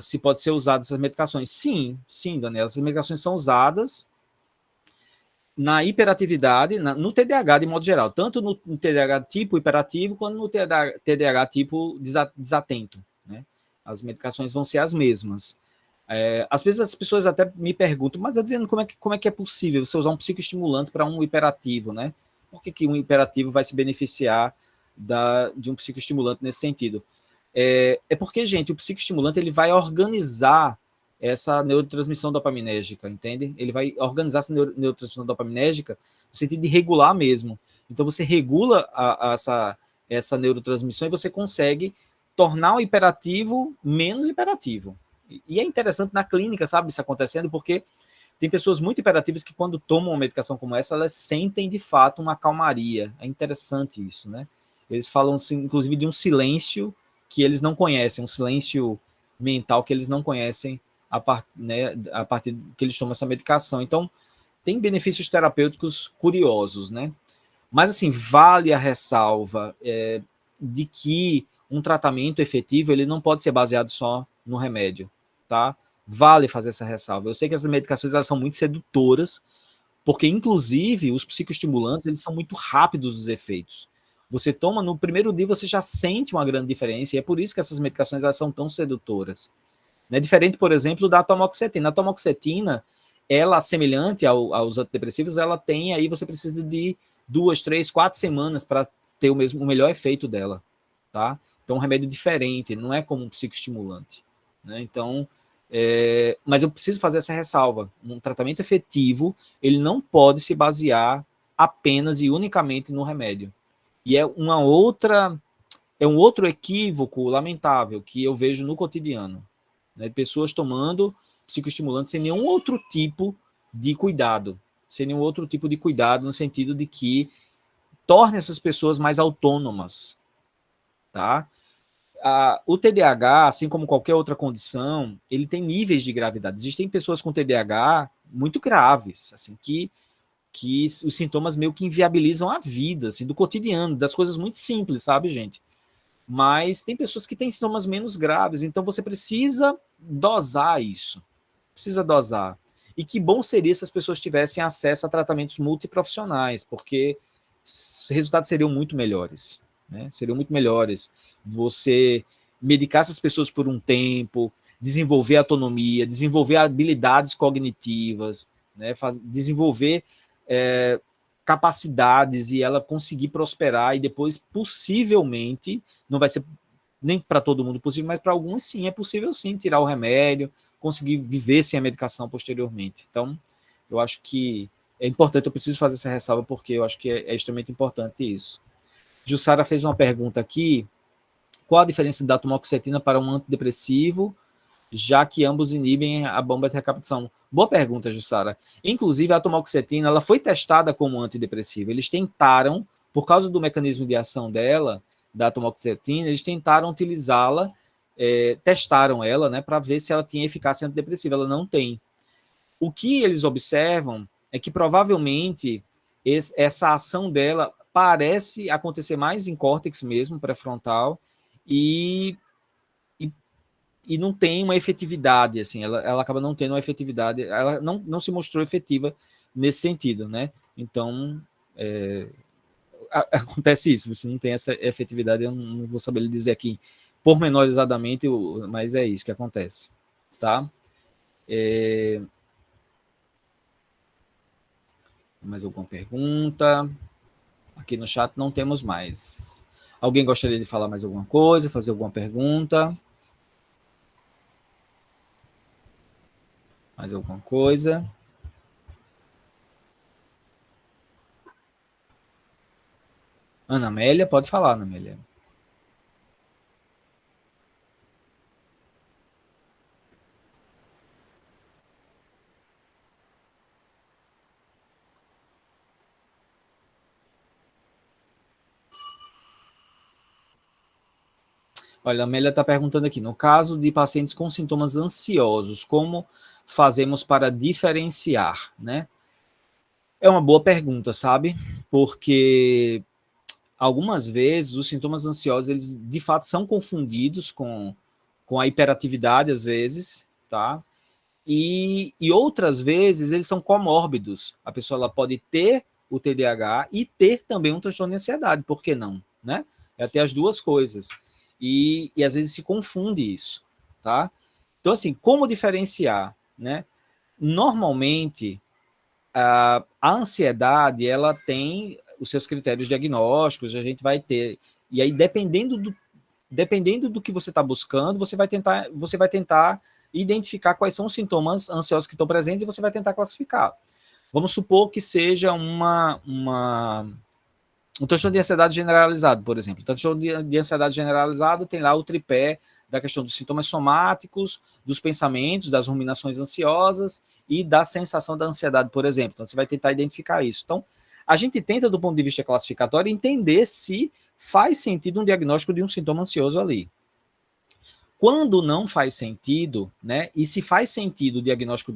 Se pode ser usado essas medicações. Sim, Daniela, essas medicações são usadas na hiperatividade, no TDAH de modo geral, tanto no TDAH tipo hiperativo, quanto no TDAH tipo desatento, né? As medicações vão ser as mesmas. Às vezes as pessoas até me perguntam, mas Adriano, como é que é possível você usar um psicoestimulante para um hiperativo, né? Por que um hiperativo vai se beneficiar de um psicoestimulante nesse sentido? Porque, gente, o psicoestimulante ele vai organizar essa neurotransmissão dopaminérgica, entende? Ele vai organizar essa neurotransmissão dopaminérgica no sentido de regular mesmo. Então, você regula essa neurotransmissão e você consegue tornar o hiperativo menos hiperativo. E é interessante na clínica, sabe, isso acontecendo, porque tem pessoas muito hiperativas que, quando tomam uma medicação como essa, elas sentem, de fato, uma calmaria. É interessante isso, né? Eles falam, inclusive, de um silêncio que eles não conhecem, um silêncio mental que eles não conhecem a partir que eles tomam essa medicação. Então, tem benefícios terapêuticos curiosos, né? Mas, assim, vale a ressalva de que um tratamento efetivo ele não pode ser baseado só no remédio, tá? Vale fazer essa ressalva. Eu sei que essas medicações elas são muito sedutoras, porque, inclusive, os psicoestimulantes eles são muito rápidos os efeitos. Você toma, no primeiro dia você já sente uma grande diferença, e é por isso que essas medicações elas são tão sedutoras. Né? Diferente, por exemplo, da atomoxetina. A atomoxetina, ela, semelhante aos antidepressivos, ela tem aí, você precisa de 2, 3, 4 semanas para ter o melhor efeito dela, tá? Então, um remédio diferente, não é como um psicoestimulante, né? Então, mas eu preciso fazer essa ressalva. Um tratamento efetivo, ele não pode se basear apenas e unicamente no remédio. E é um outro equívoco lamentável que eu vejo no cotidiano, né? Pessoas tomando psicoestimulantes sem nenhum outro tipo de cuidado, no sentido de que torne essas pessoas mais autônomas, tá? O TDAH, assim como qualquer outra condição, ele tem níveis de gravidade. Existem pessoas com TDAH muito graves, assim, que os sintomas meio que inviabilizam a vida, assim, do cotidiano, das coisas muito simples, sabe, gente? Mas tem pessoas que têm sintomas menos graves, então você precisa dosar isso. Precisa dosar. E que bom seria se as pessoas tivessem acesso a tratamentos multiprofissionais, porque os resultados seriam muito melhores, né? Seriam muito melhores. Você medicar essas pessoas por um tempo, desenvolver autonomia, desenvolver habilidades cognitivas, né? Desenvolver capacidades e ela conseguir prosperar e depois, possivelmente, não vai ser nem para todo mundo possível, mas para alguns sim, é possível sim tirar o remédio, conseguir viver sem a medicação posteriormente. Então, eu acho que é importante, eu preciso fazer essa ressalva porque eu acho que é extremamente importante isso. Jussara fez uma pergunta aqui, qual a diferença da atomoxetina para um antidepressivo, já que ambos inibem a bomba de recaptação? Boa pergunta, Jussara. Inclusive, a atomoxetina ela foi testada como antidepressiva. Eles tentaram, por causa do mecanismo de ação dela, da atomoxetina, eles tentaram utilizá-la, testaram ela, né, para ver se ela tinha eficácia antidepressiva. Ela não tem. O que eles observam é que provavelmente essa ação dela parece acontecer mais em córtex mesmo, pré-frontal, e não tem uma efetividade, assim, ela acaba não tendo uma efetividade, ela não se mostrou efetiva nesse sentido, né? Então, acontece isso, você não tem essa efetividade, eu não vou saber lhe dizer aqui pormenorizadamente, mas é isso que acontece, tá? Mais alguma pergunta? Aqui no chat não temos mais. Alguém gostaria de falar mais alguma coisa, fazer alguma pergunta? Mais alguma coisa? Ana Amélia, pode falar, Ana Amélia. Olha, a Amélia está perguntando aqui, no caso de pacientes com sintomas ansiosos, como fazemos para diferenciar, né? É uma boa pergunta, sabe? Porque algumas vezes os sintomas ansiosos, eles de fato são confundidos com a hiperatividade, às vezes, tá? E outras vezes eles são comórbidos. A pessoa ela pode ter o TDAH e ter também um transtorno de ansiedade, por que não? Né? É ter as duas coisas. E às vezes se confunde isso, tá? Então, assim, como diferenciar, né? Normalmente, a ansiedade, ela tem os seus critérios diagnósticos, a gente vai ter, e aí dependendo do que você está buscando, você vai tentar identificar quais são os sintomas ansiosos que estão presentes e você vai tentar classificar. Vamos supor que seja um transtorno de ansiedade generalizado, por exemplo. O transtorno de ansiedade generalizado tem lá o tripé da questão dos sintomas somáticos, dos pensamentos, das ruminações ansiosas e da sensação da ansiedade, por exemplo. Então, você vai tentar identificar isso. Então, a gente tenta, do ponto de vista classificatório, entender se faz sentido um diagnóstico de um sintoma ansioso ali. Quando não faz sentido, né, e se faz sentido o diagnóstico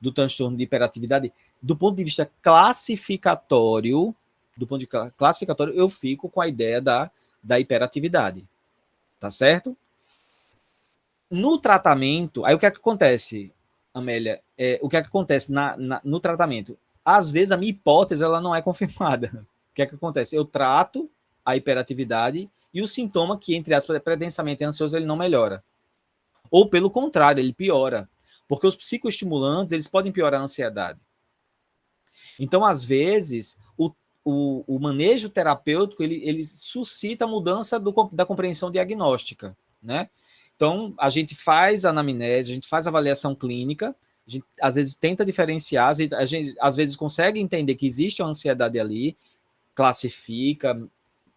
do transtorno de hiperatividade, do ponto de vista classificatório, eu fico com a ideia da hiperatividade. Tá certo? No tratamento, aí o que é que acontece, Amélia? O que é que acontece no tratamento? Às vezes a minha hipótese ela não é confirmada. O que é que acontece? Eu trato a hiperatividade e o sintoma que, entre aspas, é pretensamente ansioso, ele não melhora. Ou, pelo contrário, ele piora. Porque os psicoestimulantes, eles podem piorar a ansiedade. Então, às vezes, o manejo terapêutico, ele suscita a mudança da compreensão diagnóstica, né? Então, a gente faz a anamnese, a gente faz a avaliação clínica, a gente, às vezes, tenta diferenciar, a gente, às vezes, consegue entender que existe uma ansiedade ali, classifica,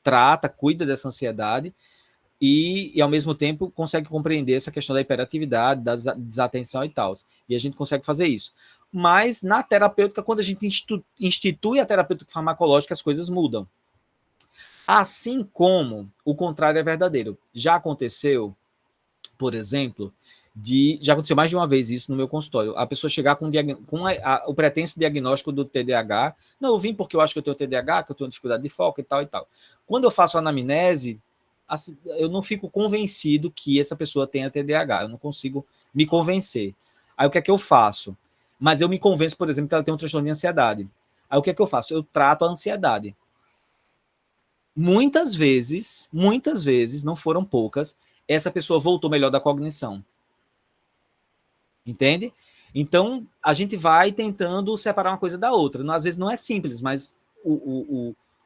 trata, cuida dessa ansiedade, e ao mesmo tempo, consegue compreender essa questão da hiperatividade, da desatenção e tal. E a gente consegue fazer isso. Mas, na terapêutica, quando a gente institui a terapêutica farmacológica, as coisas mudam. Assim como o contrário é verdadeiro. Já aconteceu, por exemplo, já aconteceu mais de uma vez isso no meu consultório, a pessoa chegar com o pretenso diagnóstico do TDAH, não, eu vim porque eu acho que eu tenho TDAH, que eu tenho dificuldade de foco e tal e tal. Quando eu faço a anamnese, eu não fico convencido que essa pessoa tenha TDAH, eu não consigo me convencer. Aí o que é que eu faço? Mas eu me convenço, por exemplo, que ela tem um transtorno de ansiedade. Aí o que é que eu faço? Eu trato a ansiedade. Muitas vezes, não foram poucas, essa pessoa voltou melhor da cognição. Entende? Então, a gente vai tentando separar uma coisa da outra. Às vezes não é simples, mas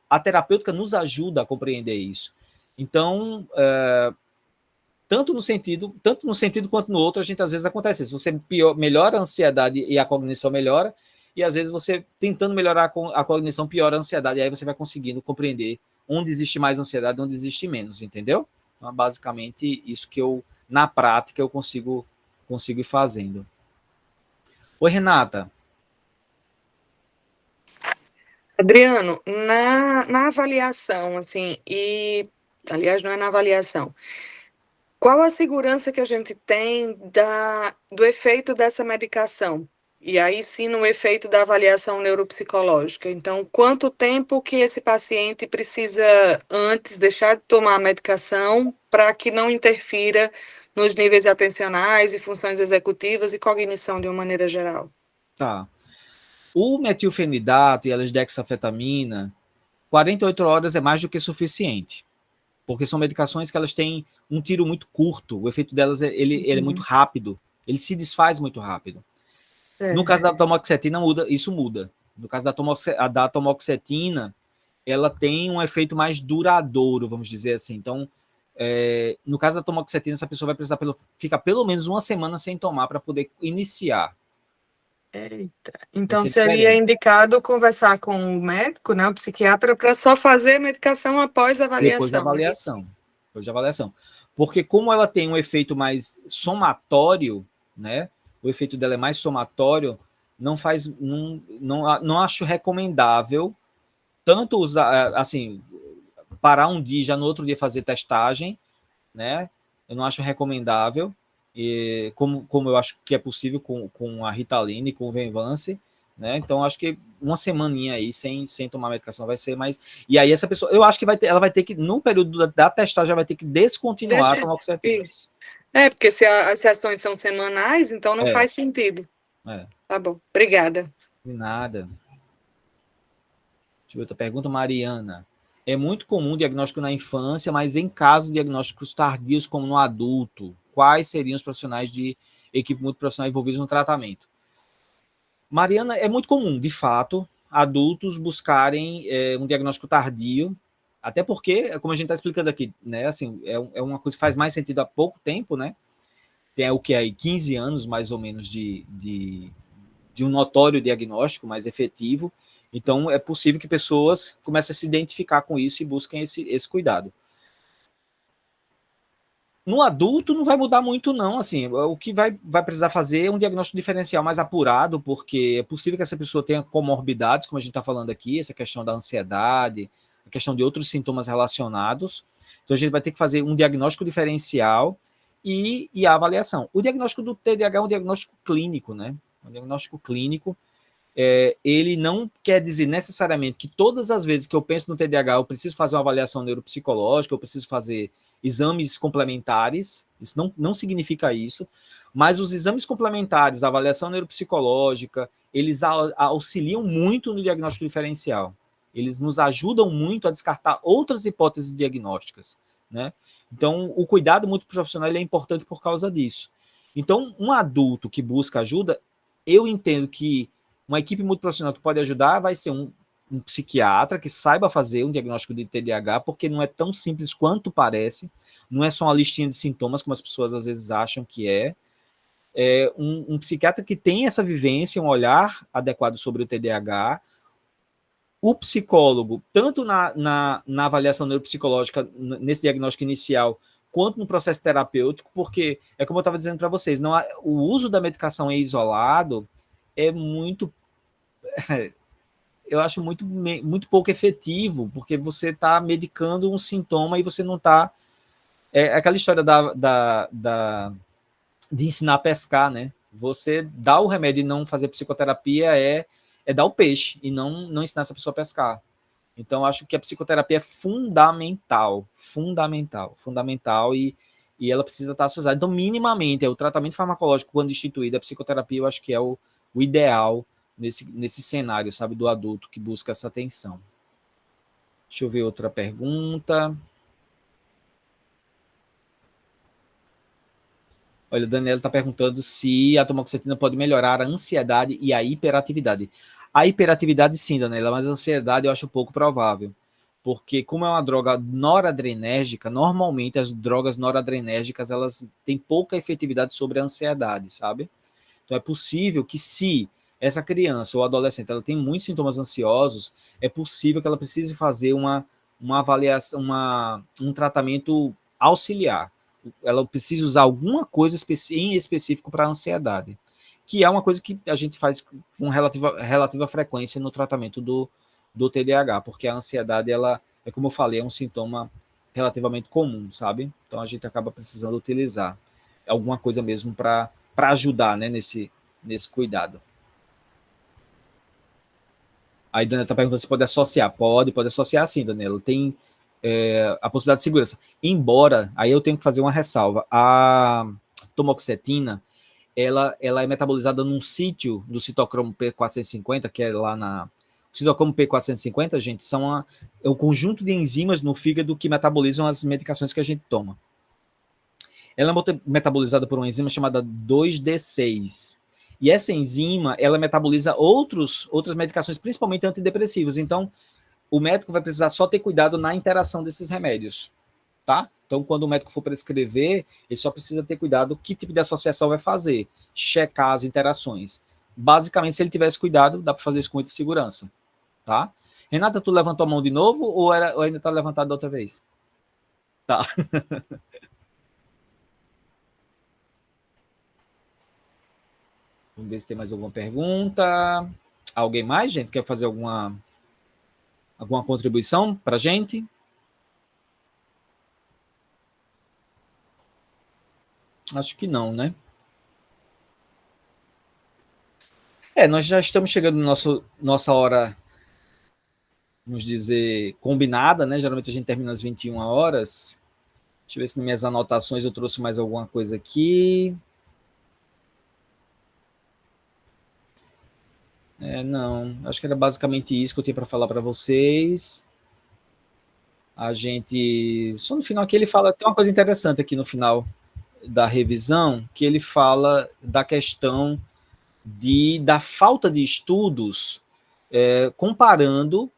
a terapêutica nos ajuda a compreender isso. Então, tanto no sentido quanto no outro, a gente às vezes acontece isso. Você melhora a ansiedade e a cognição melhora, e às vezes você, tentando melhorar a cognição, piora a ansiedade, e aí você vai conseguindo compreender onde existe mais ansiedade e onde existe menos, entendeu? Então, é basicamente isso que na prática, eu consigo ir fazendo. Oi, Renata. Adriano, na avaliação, assim, aliás, não é na avaliação, qual a segurança que a gente tem do efeito dessa medicação? E aí sim no efeito da avaliação neuropsicológica. Então, quanto tempo que esse paciente precisa antes deixar de tomar a medicação para que não interfira nos níveis atencionais e funções executivas e cognição de uma maneira geral? Tá. O metilfenidato e a lisdexafetamina, 48 horas é mais do que suficiente. Porque são medicações que elas têm um tiro muito curto. O efeito delas ele é muito rápido. Ele se desfaz muito rápido. No caso da tamoxetina, isso muda. No caso da tamoxetina, ela tem um efeito mais duradouro, vamos dizer assim. Então, no caso da tamoxetina, essa pessoa vai precisar ficar pelo menos uma semana sem tomar para poder iniciar. Eita. Então, seria indicado conversar com o médico, né, o psiquiatra, para só fazer a medicação após a avaliação. Depois da avaliação. Porque como ela tem um efeito mais somatório, né, o efeito dela é mais somatório, não acho recomendável tanto usar, assim, parar um dia e já no outro dia fazer testagem, né, eu não acho recomendável, como eu acho que é possível com a Ritalina e com o Venvance, né? Então acho que uma semaninha aí sem tomar medicação vai ser mais. E aí essa pessoa, eu acho que ela vai ter que, no período da testagem, já vai ter que descontinuar a tamoxetina. Isso. Porque se as sessões são semanais, então não faz sentido. Tá bom. Obrigada. De nada. Deixa eu ver outra pergunta, Mariana. É muito comum o diagnóstico na infância, mas em caso de diagnósticos tardios, como no adulto, quais seriam os profissionais de equipe multiprofissional envolvidos no tratamento? Mariana, é muito comum, de fato, adultos buscarem um diagnóstico tardio, até porque, como a gente está explicando aqui, né, assim, é uma coisa que faz mais sentido há pouco tempo, né? tem o que aí 15 anos mais ou menos de um notório diagnóstico mais efetivo. Então, é possível que pessoas comecem a se identificar com isso e busquem esse cuidado. No adulto não vai mudar muito, não. Assim, o que vai precisar fazer é um diagnóstico diferencial mais apurado, porque é possível que essa pessoa tenha comorbidades, como a gente está falando aqui, essa questão da ansiedade, a questão de outros sintomas relacionados. Então, a gente vai ter que fazer um diagnóstico diferencial e a avaliação. O diagnóstico do TDAH é um diagnóstico clínico, né? Um diagnóstico clínico. Ele não quer dizer necessariamente que todas as vezes que eu penso no TDAH eu preciso fazer uma avaliação neuropsicológica, eu preciso fazer exames complementares, isso não significa isso, mas os exames complementares, a avaliação neuropsicológica, eles auxiliam muito no diagnóstico diferencial, eles nos ajudam muito a descartar outras hipóteses diagnósticas, né? Então, o cuidado muito profissional ele é importante por causa disso. Então, um adulto que busca ajuda, eu entendo que uma equipe multiprofissional que pode ajudar vai ser um psiquiatra que saiba fazer um diagnóstico de TDAH, porque não é tão simples quanto parece, não é só uma listinha de sintomas, como as pessoas às vezes acham que é. Um psiquiatra que tem essa vivência, um olhar adequado sobre o TDAH, o psicólogo, tanto na avaliação neuropsicológica, nesse diagnóstico inicial, quanto no processo terapêutico, porque, é como eu estava dizendo para vocês, o uso da medicação isolado é muito, eu acho muito pouco efetivo, porque você está medicando um sintoma e você não está... aquela história de ensinar a pescar, né? Você dar o remédio e não fazer psicoterapia é dar o peixe e não ensinar essa pessoa a pescar. Então, acho que a psicoterapia é fundamental e ela precisa estar associada. Então, minimamente, o tratamento farmacológico, quando instituído, a psicoterapia, eu acho que é o ideal nesse cenário, sabe, do adulto que busca essa atenção. Deixa eu ver outra pergunta. Olha, a Daniela está perguntando se a atomoxetina pode melhorar a ansiedade e a hiperatividade. A hiperatividade sim, Daniela, mas a ansiedade eu acho pouco provável. Porque como é uma droga noradrenérgica, normalmente as drogas noradrenérgicas elas têm pouca efetividade sobre a ansiedade, sabe? Então é possível que se essa criança ou adolescente ela tem muitos sintomas ansiosos, é possível que ela precise fazer uma avaliação, um tratamento auxiliar. Ela precisa usar alguma coisa em específico para a ansiedade, que é uma coisa que a gente faz com relativa frequência no tratamento do TDAH, porque a ansiedade, ela é como eu falei, é um sintoma relativamente comum, sabe? Então a gente acaba precisando utilizar alguma coisa mesmo para ajudar, né, nesse cuidado. Aí Daniela está perguntando se pode associar. Pode associar sim, Daniela. Tem a possibilidade de segurança. Embora, aí eu tenho que fazer uma ressalva, a tomoxetina, ela é metabolizada num sítio do citocromo P450, que é lá na... O citocromo P450, gente, é um conjunto de enzimas no fígado que metabolizam as medicações que a gente toma. Ela é metabolizada por uma enzima chamada 2D6. E essa enzima, ela metaboliza outras medicações, principalmente antidepressivos. Então, o médico vai precisar só ter cuidado na interação desses remédios, tá? Então, quando o médico for prescrever, ele só precisa ter cuidado que tipo de associação vai fazer, checar as interações. Basicamente, se ele tivesse cuidado, dá para fazer isso com muita segurança, tá? Renata, tu levantou a mão de novo ou ainda está levantado da outra vez? Tá. Vamos ver se tem mais alguma pergunta. Alguém mais, gente? Quer fazer alguma contribuição para a gente? Acho que não, né? Nós já estamos chegando na nossa hora, vamos dizer, combinada, né? Geralmente a gente termina às 21 horas. Deixa eu ver se nas minhas anotações eu trouxe mais alguma coisa aqui. Não, acho que era basicamente isso que eu tinha para falar para vocês. A gente, só no final aqui ele fala, tem uma coisa interessante aqui no final da revisão, que ele fala da questão da falta de estudos comparando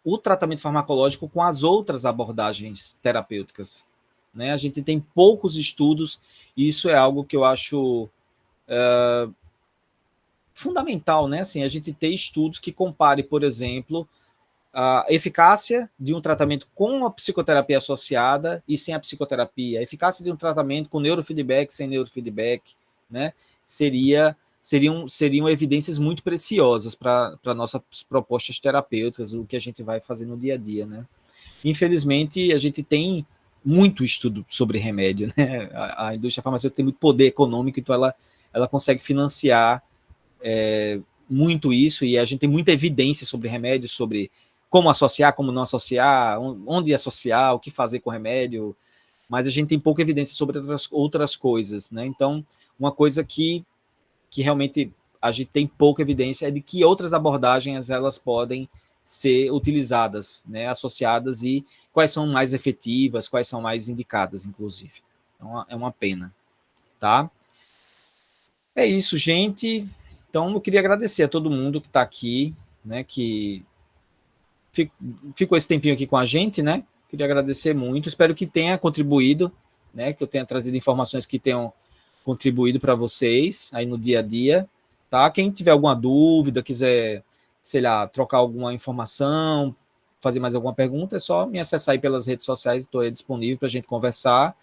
o tratamento farmacológico com as outras abordagens terapêuticas. né? A gente tem poucos estudos, e isso é algo que eu acho fundamental, né? Assim, a gente ter estudos que compare, por exemplo, a eficácia de um tratamento com a psicoterapia associada e sem a psicoterapia, a eficácia de um tratamento com neurofeedback, sem neurofeedback, né? Seriam evidências muito preciosas para nossas propostas terapêuticas, o que a gente vai fazer no dia a dia, né? Infelizmente, a gente tem muito estudo sobre remédio, né? A indústria farmacêutica tem muito poder econômico, então ela consegue financiar muito isso, e a gente tem muita evidência sobre remédios, sobre como associar, como não associar, onde associar, o que fazer com remédio, mas a gente tem pouca evidência sobre outras coisas, né? Então, uma coisa que realmente a gente tem pouca evidência é de que outras abordagens elas podem ser utilizadas, né, associadas, e quais são mais efetivas, quais são mais indicadas, inclusive. Então, é uma pena, tá? É isso, gente. Então, eu queria agradecer a todo mundo que está aqui, né, que ficou esse tempinho aqui com a gente, né? Queria agradecer muito. Espero que tenha contribuído, né? Que eu tenha trazido informações que tenham contribuído para vocês aí no dia a dia, tá? Quem tiver alguma dúvida, quiser, sei lá, trocar alguma informação, fazer mais alguma pergunta, é só me acessar aí pelas redes sociais, estou aí disponível para a gente conversar.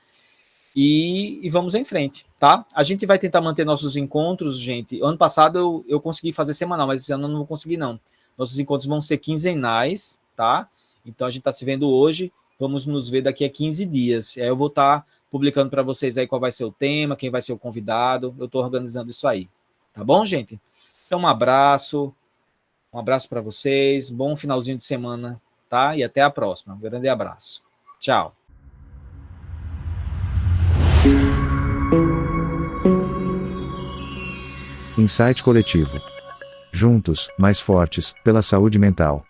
E vamos em frente, tá? A gente vai tentar manter nossos encontros, gente. Ano passado eu consegui fazer semanal, mas esse ano eu não vou conseguir, não. Nossos encontros vão ser quinzenais, tá? Então a gente está se vendo hoje, vamos nos ver daqui a 15 dias. Aí eu vou estar publicando para vocês aí qual vai ser o tema, quem vai ser o convidado. Eu estou organizando isso aí, tá bom, gente? Então um abraço para vocês, bom finalzinho de semana, tá? E até a próxima. Um grande abraço. Tchau. Insight Coletivo. Juntos, mais fortes, pela saúde mental.